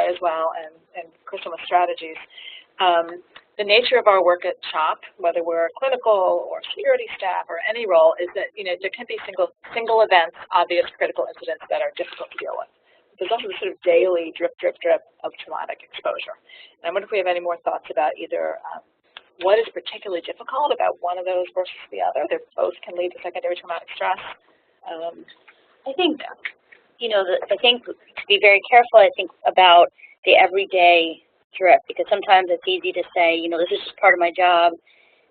as well, and Kristen with strategies. The nature of our work at CHOP, whether we're clinical or security staff or any role, is that there can be single events, obvious critical incidents that are difficult to deal with. There's also the sort of daily drip of traumatic exposure. And I wonder if we have any more thoughts about either what is particularly difficult about one of those versus the other. They both can lead to secondary traumatic stress. I think, I think to be very careful, I think about the everyday drip, because sometimes it's easy to say, this is just part of my job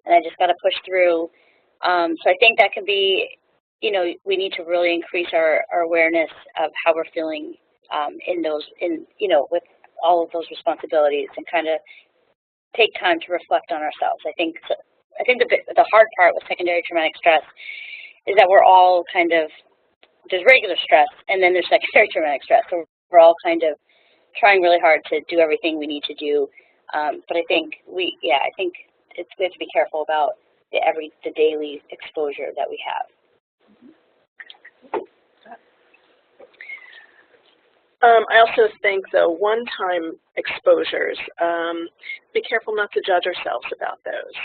and I just got to push through. So I think that can be, you know, we need to really increase our awareness of how we're feeling you know, with all of those responsibilities, and kind of take time to reflect on ourselves. I think the hard part with secondary traumatic stress is that we're all kind of, there's regular stress and then there's secondary traumatic stress. So we're all kind of trying really hard to do everything we need to do. But I think we have to be careful about the daily exposure that we have. I also think, though, one-time exposures, be careful not to judge ourselves about those.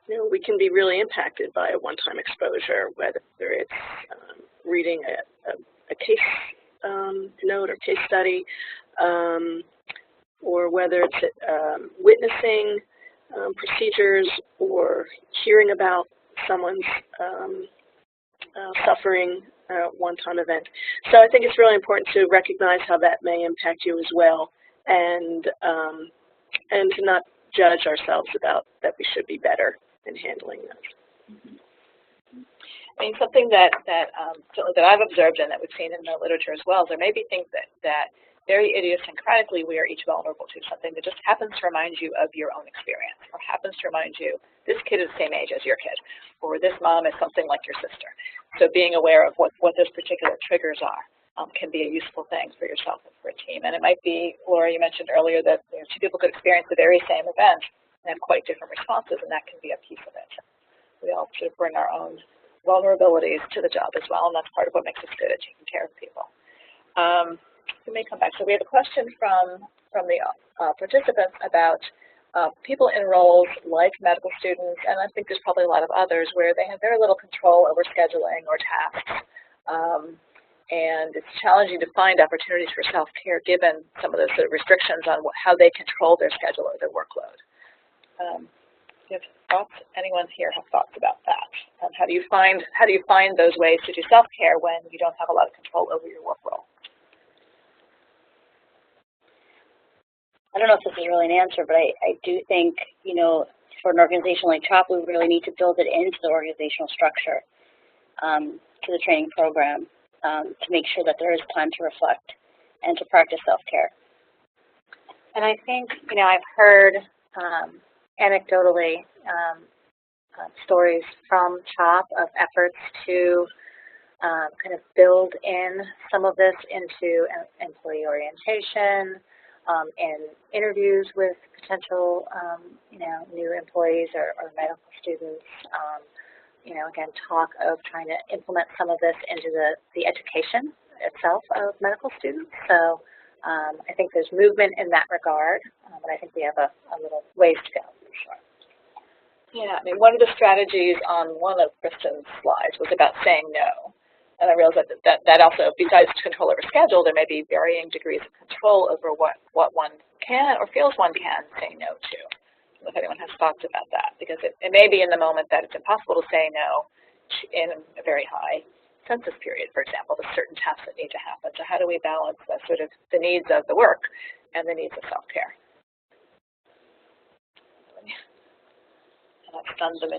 You know, we can be really impacted by a one-time exposure, whether it's reading a case note or case study, or whether it's witnessing procedures or hearing about someone's suffering one-time event. So I think it's really important to recognize how that may impact you as well, and to not judge ourselves about that we should be better in handling those. I mean, something that I've observed and that we've seen in the literature as well is there may be things that very idiosyncratically we are each vulnerable to, something that just happens to remind you of your own experience, or happens to remind you this kid is the same age as your kid, or this mom is something like your sister. So being aware of what those particular triggers are can be a useful thing for yourself and for a team. And it might be, Laura, you mentioned earlier that two people could experience the very same event and have quite different responses, and that can be a piece of it. We all should bring our own vulnerabilities to the job as well, and that's part of what makes us good at taking care of people. We may come back. So we have a question from the participants about people in roles like medical students, and I think there's probably a lot of others, where they have very little control over scheduling or tasks. And it's challenging to find opportunities for self-care given some of those restrictions on how they control their schedule or their workload. Do you have thoughts? Anyone here have thoughts about that? How do you find those ways to do self-care when you don't have a lot of control over your work role? I don't know if this is really an answer, but I do think, you know, for an organization like CHOP, we really need to build it into the organizational structure, to the training program, to make sure that there is time to reflect and to practice self-care. And I think, you know, I've heard anecdotally stories from CHOP of efforts to kind of build in some of this into employee orientation, and interviews with potential, you know, new employees or medical students. You know, again, talk of trying to implement some of this into the education itself of medical students. So I think there's movement in that regard, but I think we have a little ways to go, for sure. Yeah, I mean, one of the strategies on one of Kristen's slides was about saying no. And I realized that also, besides control over schedule, there may be varying degrees of control over what one can or feels one can say no to. I don't know if anyone has thoughts about that, because it may be in the moment that it's impossible to say no in a very high census period, for example, the certain tasks that need to happen. So how do we balance the sort of the needs of the work and the needs of self-care? And I've stunned them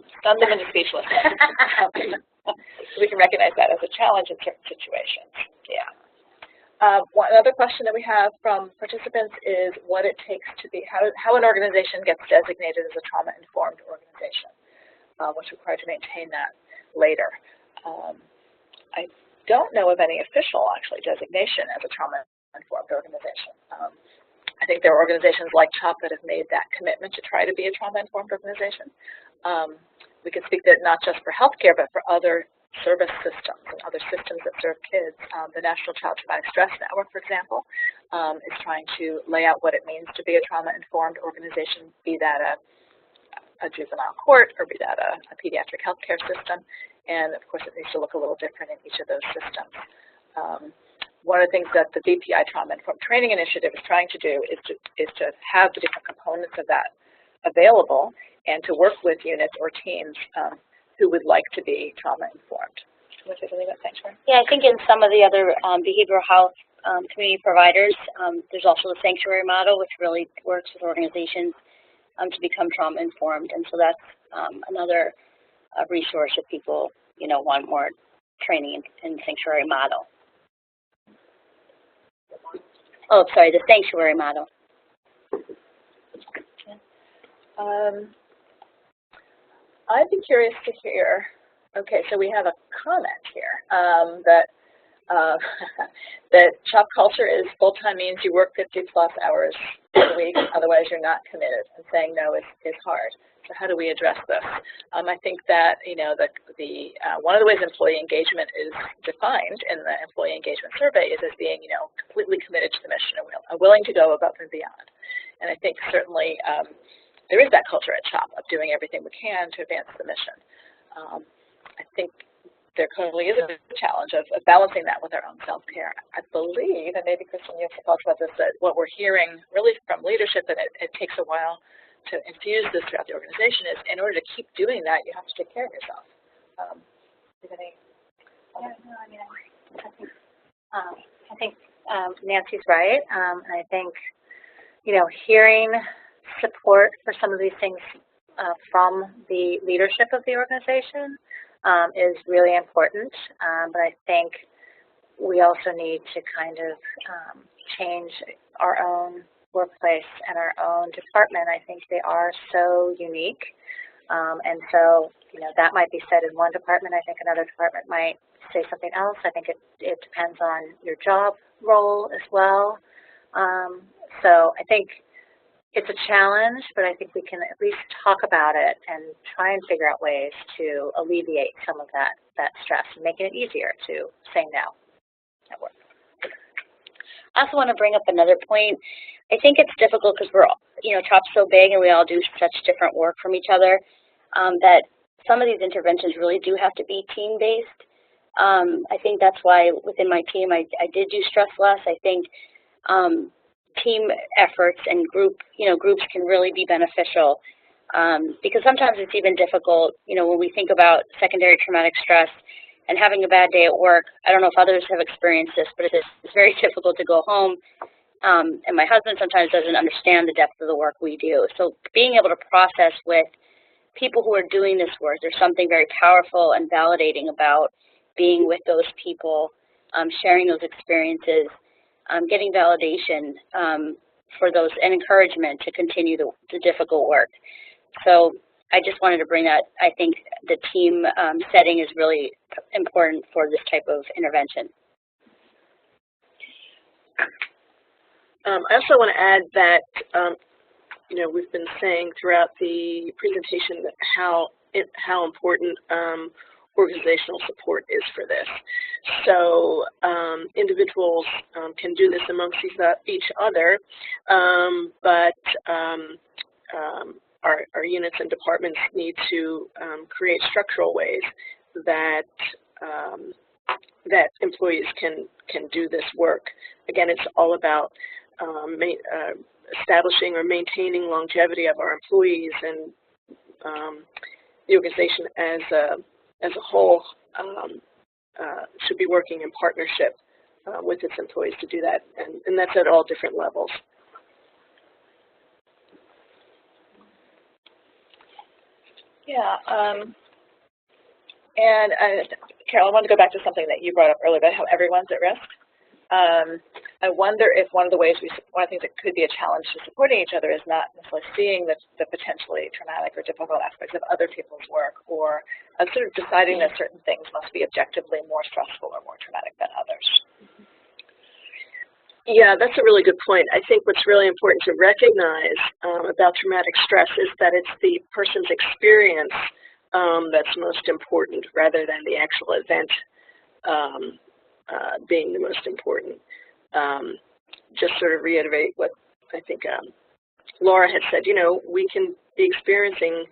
into speechless. We can recognize that as a challenge in certain situations. Yeah. Another question that we have from participants is what it takes to be, how an organization gets designated as a trauma-informed organization, what's required to maintain that later. I don't know of any official, actually, designation as a trauma-informed organization. I think there are organizations like CHOP that have made that commitment to try to be a trauma-informed organization. We can speak that not just for healthcare, but for other service systems and other systems that serve kids. The National Child Traumatic Stress Network, for example, is trying to lay out what it means to be a trauma-informed organization, be that a juvenile court or be that a pediatric healthcare system. And of course, it needs to look a little different in each of those systems. One of the things that the DPI Trauma-Informed Training Initiative is trying to do is to have the different components of that available and to work with units or teams who would like to be trauma-informed. Do you want to say something about sanctuary? Yeah, I think in some of the other behavioral health community providers, there's also the sanctuary model, which really works with organizations to become trauma-informed. And so that's another resource that people, want more training in sanctuary model. Oh, sorry, the sanctuary model. I'd be curious to hear, okay, so we have a comment here that that job culture is full-time means you work 50+ hours a week, otherwise you're not committed, and saying no is hard. So how do we address this? I think that, one of the ways employee engagement is defined in the employee engagement survey is as being, completely committed to the mission and willing to go above and beyond. And I think certainly there is that culture at CHOP of doing everything we can to advance the mission. I think there clearly is a challenge of balancing that with our own self-care. I believe, and maybe Kristen, you have talked about this, that what we're hearing really from leadership, and it takes a while to infuse this throughout the organization, is in order to keep doing that, you have to take care of yourself. I think Nancy's right. I think, hearing support for some of these things from the leadership of the organization is really important, but I think we also need to kind of change our own workplace and our own department. I think they are so unique, and so that might be said in one department. I think another department might say something else. I think it depends on your job role as well. So I think it's a challenge, but I think we can at least talk about it and try and figure out ways to alleviate some of that stress and making it easier to say no at work. I also want to bring up another point. I think it's difficult because we're, CHOP's so big and we all do such different work from each other that some of these interventions really do have to be team-based. I think that's why within my team I did do stress less. I think team efforts and groups can really be beneficial because sometimes it's even difficult, when we think about secondary traumatic stress and having a bad day at work. I don't know if others have experienced this, but it's very difficult to go home. And my husband sometimes doesn't understand the depth of the work we do. So being able to process with people who are doing this work, there's something very powerful and validating about being with those people, sharing those experiences, getting validation for those and encouragement to continue the difficult work. So I just wanted to bring that. I think the team setting is really important for this type of intervention. I also want to add that, we've been saying throughout the presentation that how important organizational support is for this. So individuals can do this amongst each other, but our units and departments need to create structural ways that that employees can do this work. Again, it's all about establishing or maintaining longevity of our employees, and the organization as a whole should be working in partnership with its employees to do that, and that's at all different levels. Yeah, and Carol, I want to go back to something that you brought up earlier about how everyone's at risk. I wonder if one of the things that could be a challenge to supporting each other is not necessarily seeing the potentially traumatic or difficult aspects of other people's work, or sort of deciding that certain things must be objectively more stressful or more traumatic than others. Yeah, that's a really good point. I think what's really important to recognize about traumatic stress is that it's the person's experience that's most important rather than the actual event being the most important. Just sort of reiterate what I think Laura had said. We can be experiencing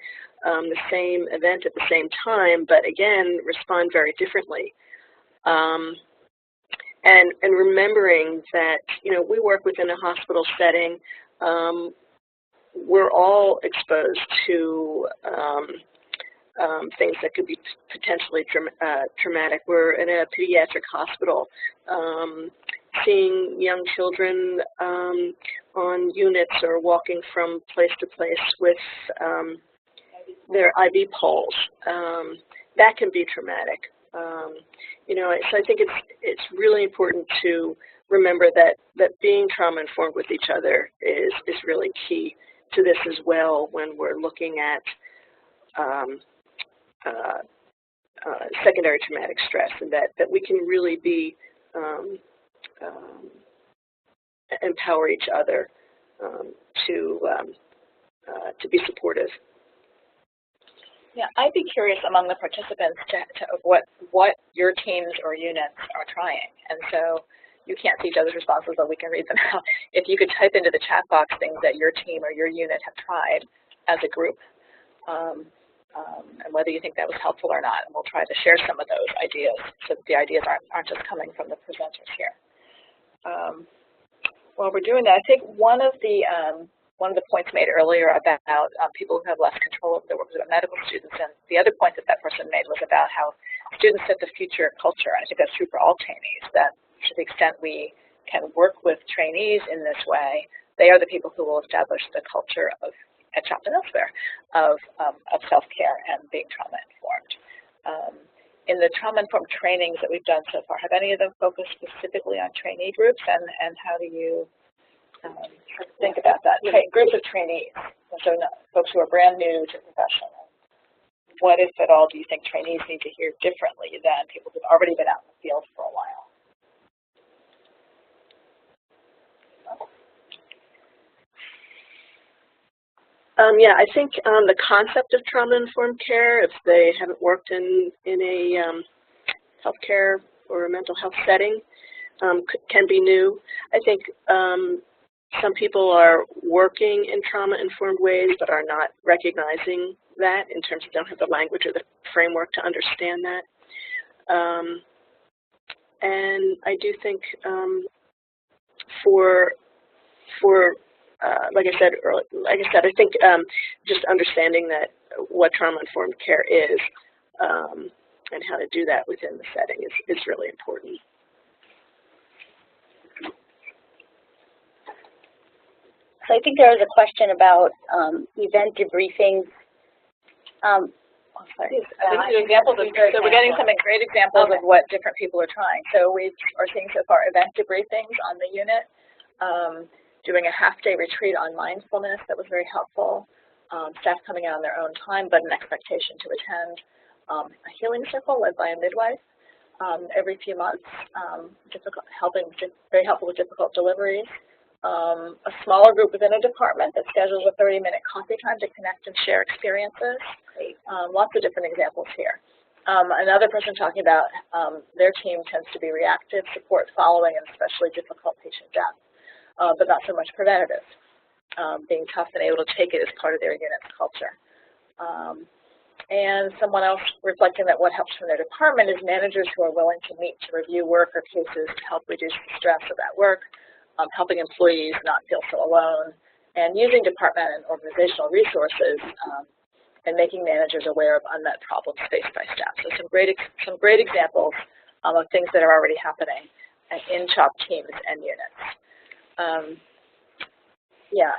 the same event at the same time, but again, respond very differently. And remembering that, we work within a hospital setting. We're all exposed to things that could be potentially traumatic. We're in a pediatric hospital, seeing young children on units or walking from place to place with their IV poles. that can be traumatic. You know, so I think it's really important to remember that being trauma-informed with each other is really key to this as well when we're looking at secondary traumatic stress, and that we can really be empower each other to be supportive. Yeah, I'd be curious among the participants to what your teams or units are trying. And so you can't see each other's responses, but we can read them out. If you could type into the chat box things that your team or your unit have tried as a group, and whether you think that was helpful or not, and we'll try to share some of those ideas so that the ideas aren't just coming from the presenters here. While we're doing that, I think one of the points made earlier about people who have less control over their work, about medical students, and the other point that person made was about how students set the future culture. I think that's true for all trainees, that to the extent we can work with trainees in this way, they are the people who will establish the culture of, at CHOP and elsewhere, of self-care and being trauma-informed. In the trauma-informed trainings that we've done so far, have any of them focused specifically on trainee groups, and how do you think about that? Groups of trainees, so folks who are brand new to professional. What, if at all, do you think trainees need to hear differently than people who've already been out in the field for a while? Yeah, I think the concept of trauma-informed care, if they haven't worked in a healthcare or a mental health setting, can be new. I think some people are working in trauma-informed ways but are not recognizing that in terms of don't have the language or the framework to understand that. And I do think like I said, I think just understanding that what trauma-informed care is and how to do that within the setting is really important. So I think there was a question about event debriefings. So we're getting some great examples of what different people are trying. So we are seeing so far event debriefings on the unit. Doing a half-day retreat on mindfulness that was very helpful. Staff coming out on their own time, but an expectation to attend. A healing circle led by a midwife every few months, very helpful with difficult deliveries. A smaller group within a department that schedules a 30-minute coffee time to connect and share experiences. Lots of different examples here. Another person talking about their team tends to be reactive, support following, and especially difficult patient death. But not so much preventative, being tough and able to take it as part of their unit's culture. And someone else reflecting that what helps from their department is managers who are willing to meet to review work or cases to help reduce the stress of that work, helping employees not feel so alone, and using department and organizational resources and making managers aware of unmet problems faced by staff. So some great examples of things that are already happening in CHOP teams and units. Yeah,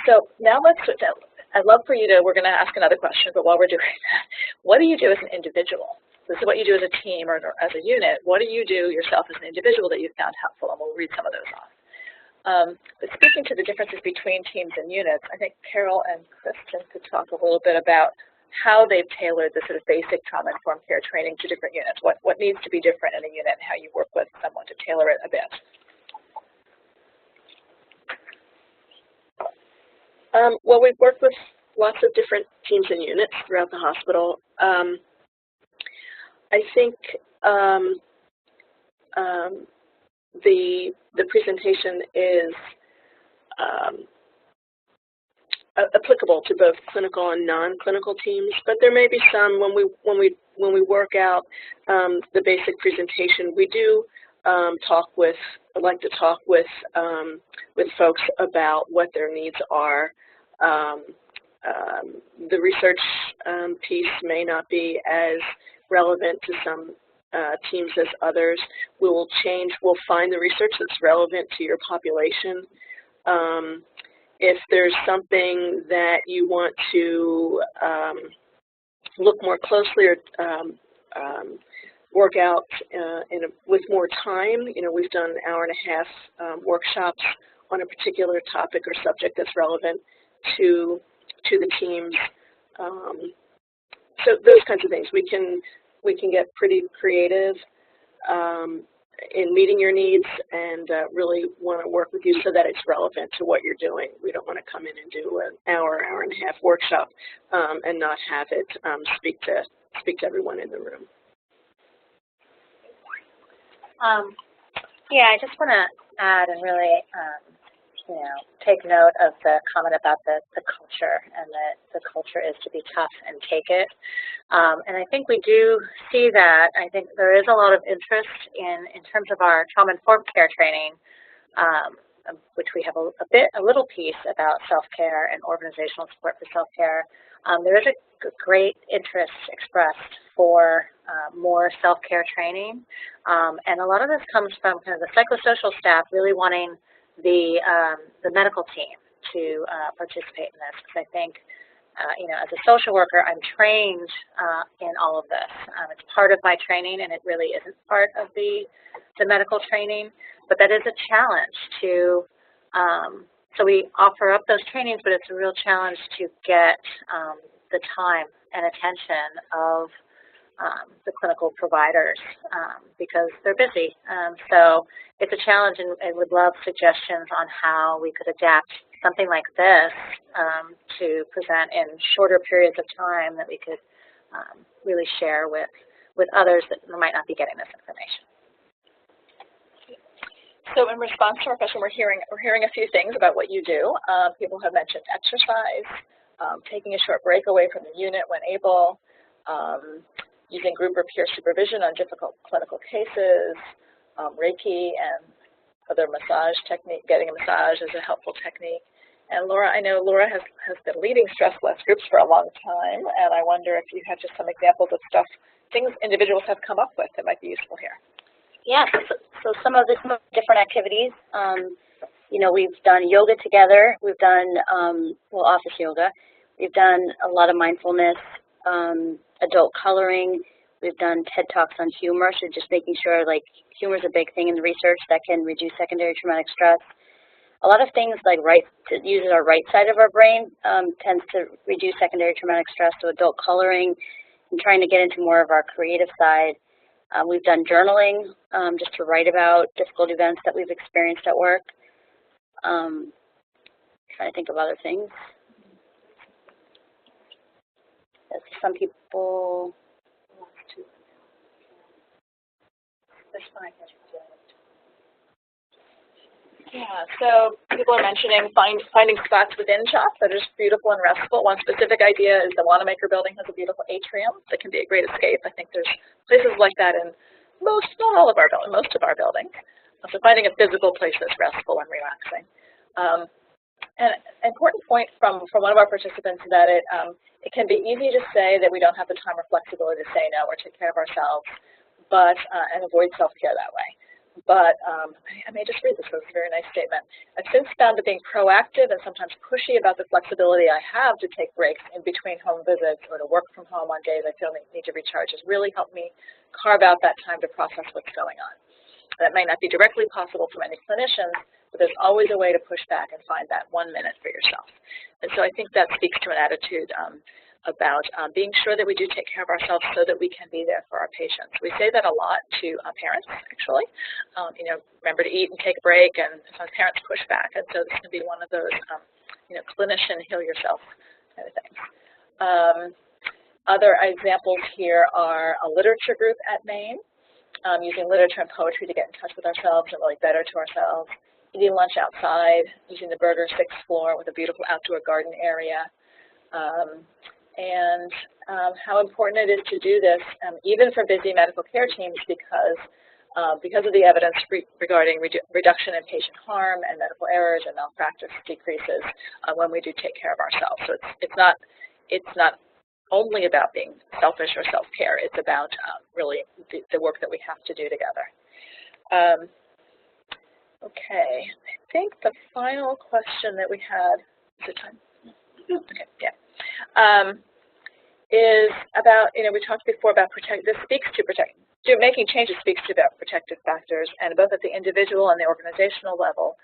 so now let's switch out. I'd love for you to, we're going to ask another question, but while we're doing that, what do you do as an individual? This is what you do as a team or as a unit. What do you do yourself as an individual that you found helpful? And we'll read some of those off. But speaking to the differences between teams and units, I think Carol and Kristen could talk a little bit about how they've tailored the sort of basic trauma-informed care training to different units. What needs to be different in a unit and how you work with someone to tailor it a bit. Well, we've worked with lots of different teams and units throughout the hospital. I think the presentation is applicable to both clinical and non-clinical teams, but there may be some when we work out the basic presentation. We do like to talk with folks about what their needs are. The research piece may not be as relevant to some teams as others. We'll find the research that's relevant to your population. If there's something that you want to look more closely or work out with more time. You know, we've done 1.5-hour workshops on a particular topic or subject that's relevant to the teams. So those kinds of things. We can get pretty creative in meeting your needs and really want to work with you so that it's relevant to what you're doing. We don't want to come in and do an hour, 1.5-hour workshop and not have it speak to everyone in the room. Yeah, I just want to add and really, you know, take note of the comment about the culture, and that the culture is to be tough and take it. And I think we do see that. I think there is a lot of interest in terms of our trauma-informed care training, which we have a little piece about self-care and organizational support for self-care. There is a great interest expressed for more self-care training, and a lot of this comes from kind of the psychosocial staff really wanting the medical team to participate in this, because I think, you know, as a social worker, I'm trained in all of this. It's part of my training, and it really isn't part of the medical training, but that is a challenge to, so we offer up those trainings, but it's a real challenge to get the time and attention of the clinical providers because they're busy. So it's a challenge, and would love suggestions on how we could adapt something like this to present in shorter periods of time that we could really share with others that might not be getting this information. So in response to our question, we're hearing a few things about what you do. People have mentioned exercise, taking a short break away from the unit when able, using group or peer supervision on difficult clinical cases, Reiki and other massage technique, getting a massage is a helpful technique. And Laura, I know Laura has been leading stress-less groups for a long time, and I wonder if you have just some examples of things individuals have come up with that might be useful here. Yeah, so some of the different activities, you know, we've done yoga together. We've done, well, office yoga. We've done a lot of mindfulness, adult coloring. We've done TED Talks on humor, so just making sure, like, humor is a big thing in the research that can reduce secondary traumatic stress. A lot of things like using our right side of our brain tends to reduce secondary traumatic stress, so adult coloring and trying to get into more of our creative side. We've done journaling just to write about difficult events that we've experienced at work. Trying to think of other things. Some people. Yeah, so people are mentioning finding spots within CHOP that are just beautiful and restful. One specific idea is the Wanamaker building has a beautiful atrium that can be a great escape. I think there's places like that in not all of our buildings, most of our buildings. So finding a physical place that's restful and relaxing. And an important point from one of our participants that it can be easy to say that we don't have the time or flexibility to say no or take care of ourselves, but and avoid self-care that way. But I may just read this, because it's a very nice statement. I've since found that being proactive and sometimes pushy about the flexibility I have to take breaks in between home visits or to work from home on days I feel I need to recharge has really helped me carve out that time to process what's going on. That may not be directly possible for many clinicians, but there's always a way to push back and find that 1 minute for yourself. And so I think that speaks to an attitude about being sure that we do take care of ourselves so that we can be there for our patients. We say that a lot to parents, actually. You know, remember to eat and take a break, and sometimes parents push back. And so this can be one of those, you know, clinician heal yourself kind of things. Other examples here are a literature group at Maine, using literature and poetry to get in touch with ourselves and really better to ourselves. Eating lunch outside, using the Burger 6th floor with a beautiful outdoor garden area. And how important it is to do this, even for busy medical care teams, because of the evidence regarding reduction in patient harm and medical errors and malpractice decreases when we do take care of ourselves. So it's not only about being selfish or self-care. It's about really the work that we have to do together. Okay, I think the final question that we had, is it time? Okay, yeah. is about, we talked before about making changes speaks to about protective factors, and both at the individual and the organizational level,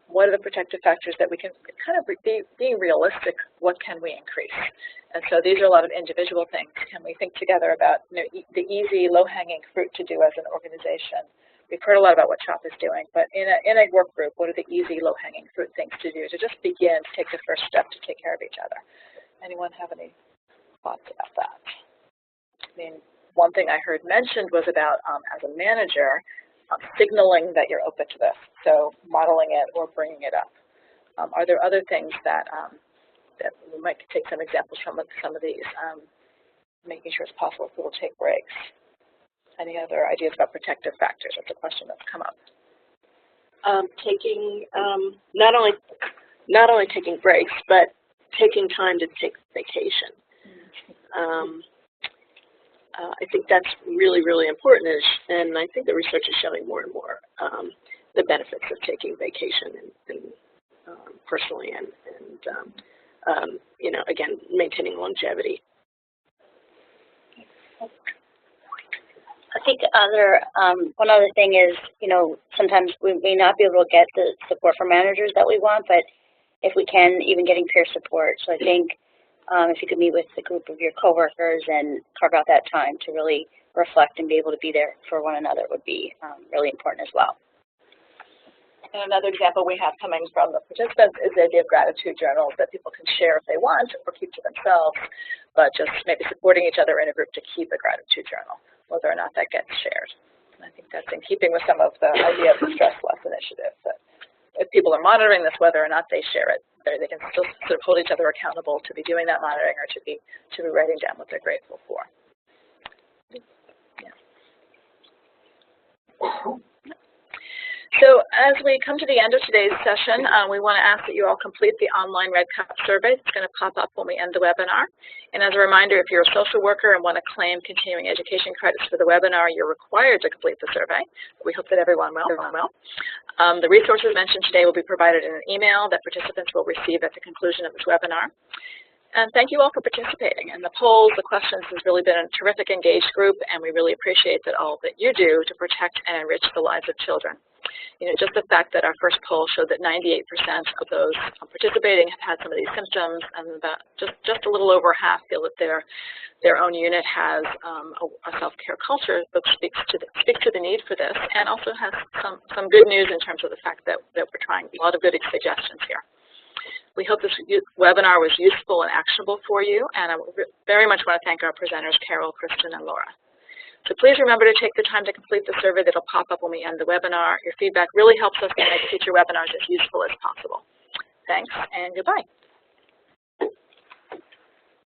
what are the protective factors that we can kind of be realistic, what can we increase? And so these are a lot of individual things. Can we think together about the easy, low-hanging fruit to do as an organization? We've heard a lot about what CHOP is doing, but in a work group, what are the easy, low-hanging fruit things to do to just begin to take the first step to take care of each other? Anyone have any thoughts about that? I mean, one thing I heard mentioned was about, as a manager, signaling that you're open to this, so modeling it or bringing it up. Are there other things that that we might take some examples from some of these, making sure it's possible for people to take breaks? Any other ideas about protective factors? That's a question that's come up. Taking not only taking breaks, but taking time to take vacation. I think that's really, really important, and I think the research is showing more and more the benefits of taking vacation and personally and again, maintaining longevity. I think one other thing is, sometimes we may not be able to get the support from managers that we want, but if we can, even getting peer support. So I think if you could meet with a group of your coworkers and carve out that time to really reflect and be able to be there for one another would be really important as well. And another example we have coming from the participants is the idea of gratitude journals that people can share if they want or keep to themselves, but just maybe supporting each other in a group to keep a gratitude journal, whether or not that gets shared. And I think that's in keeping with some of the idea of the Stress Less initiative, that if people are monitoring this, whether or not they share it, they can still sort of hold each other accountable to be doing that monitoring or to be writing down what they're grateful for. Yeah. So as we come to the end of today's session, we want to ask that you all complete the online Red Cup survey. It's going to pop up when we end the webinar. And as a reminder, if you're a social worker and want to claim continuing education credits for the webinar, you're required to complete the survey. We hope that everyone will. The resources mentioned today will be provided in an email that participants will receive at the conclusion of this webinar. And thank you all for participating. And the polls, the questions, has really been a terrific engaged group, and we really appreciate all that you do to protect and enrich the lives of children. Just the fact that our first poll showed that 98% of those participating have had some of these symptoms, and about just a little over half feel that their own unit has a self-care culture that speaks to the need for this, and also has some good news in terms of the fact that we're trying a lot of good suggestions here. We hope this webinar was useful and actionable for you, and I very much want to thank our presenters, Carol, Kristen, and Laura. So please remember to take the time to complete the survey that will pop up when we end the webinar. Your feedback really helps us to make future webinars as useful as possible. Thanks, and goodbye.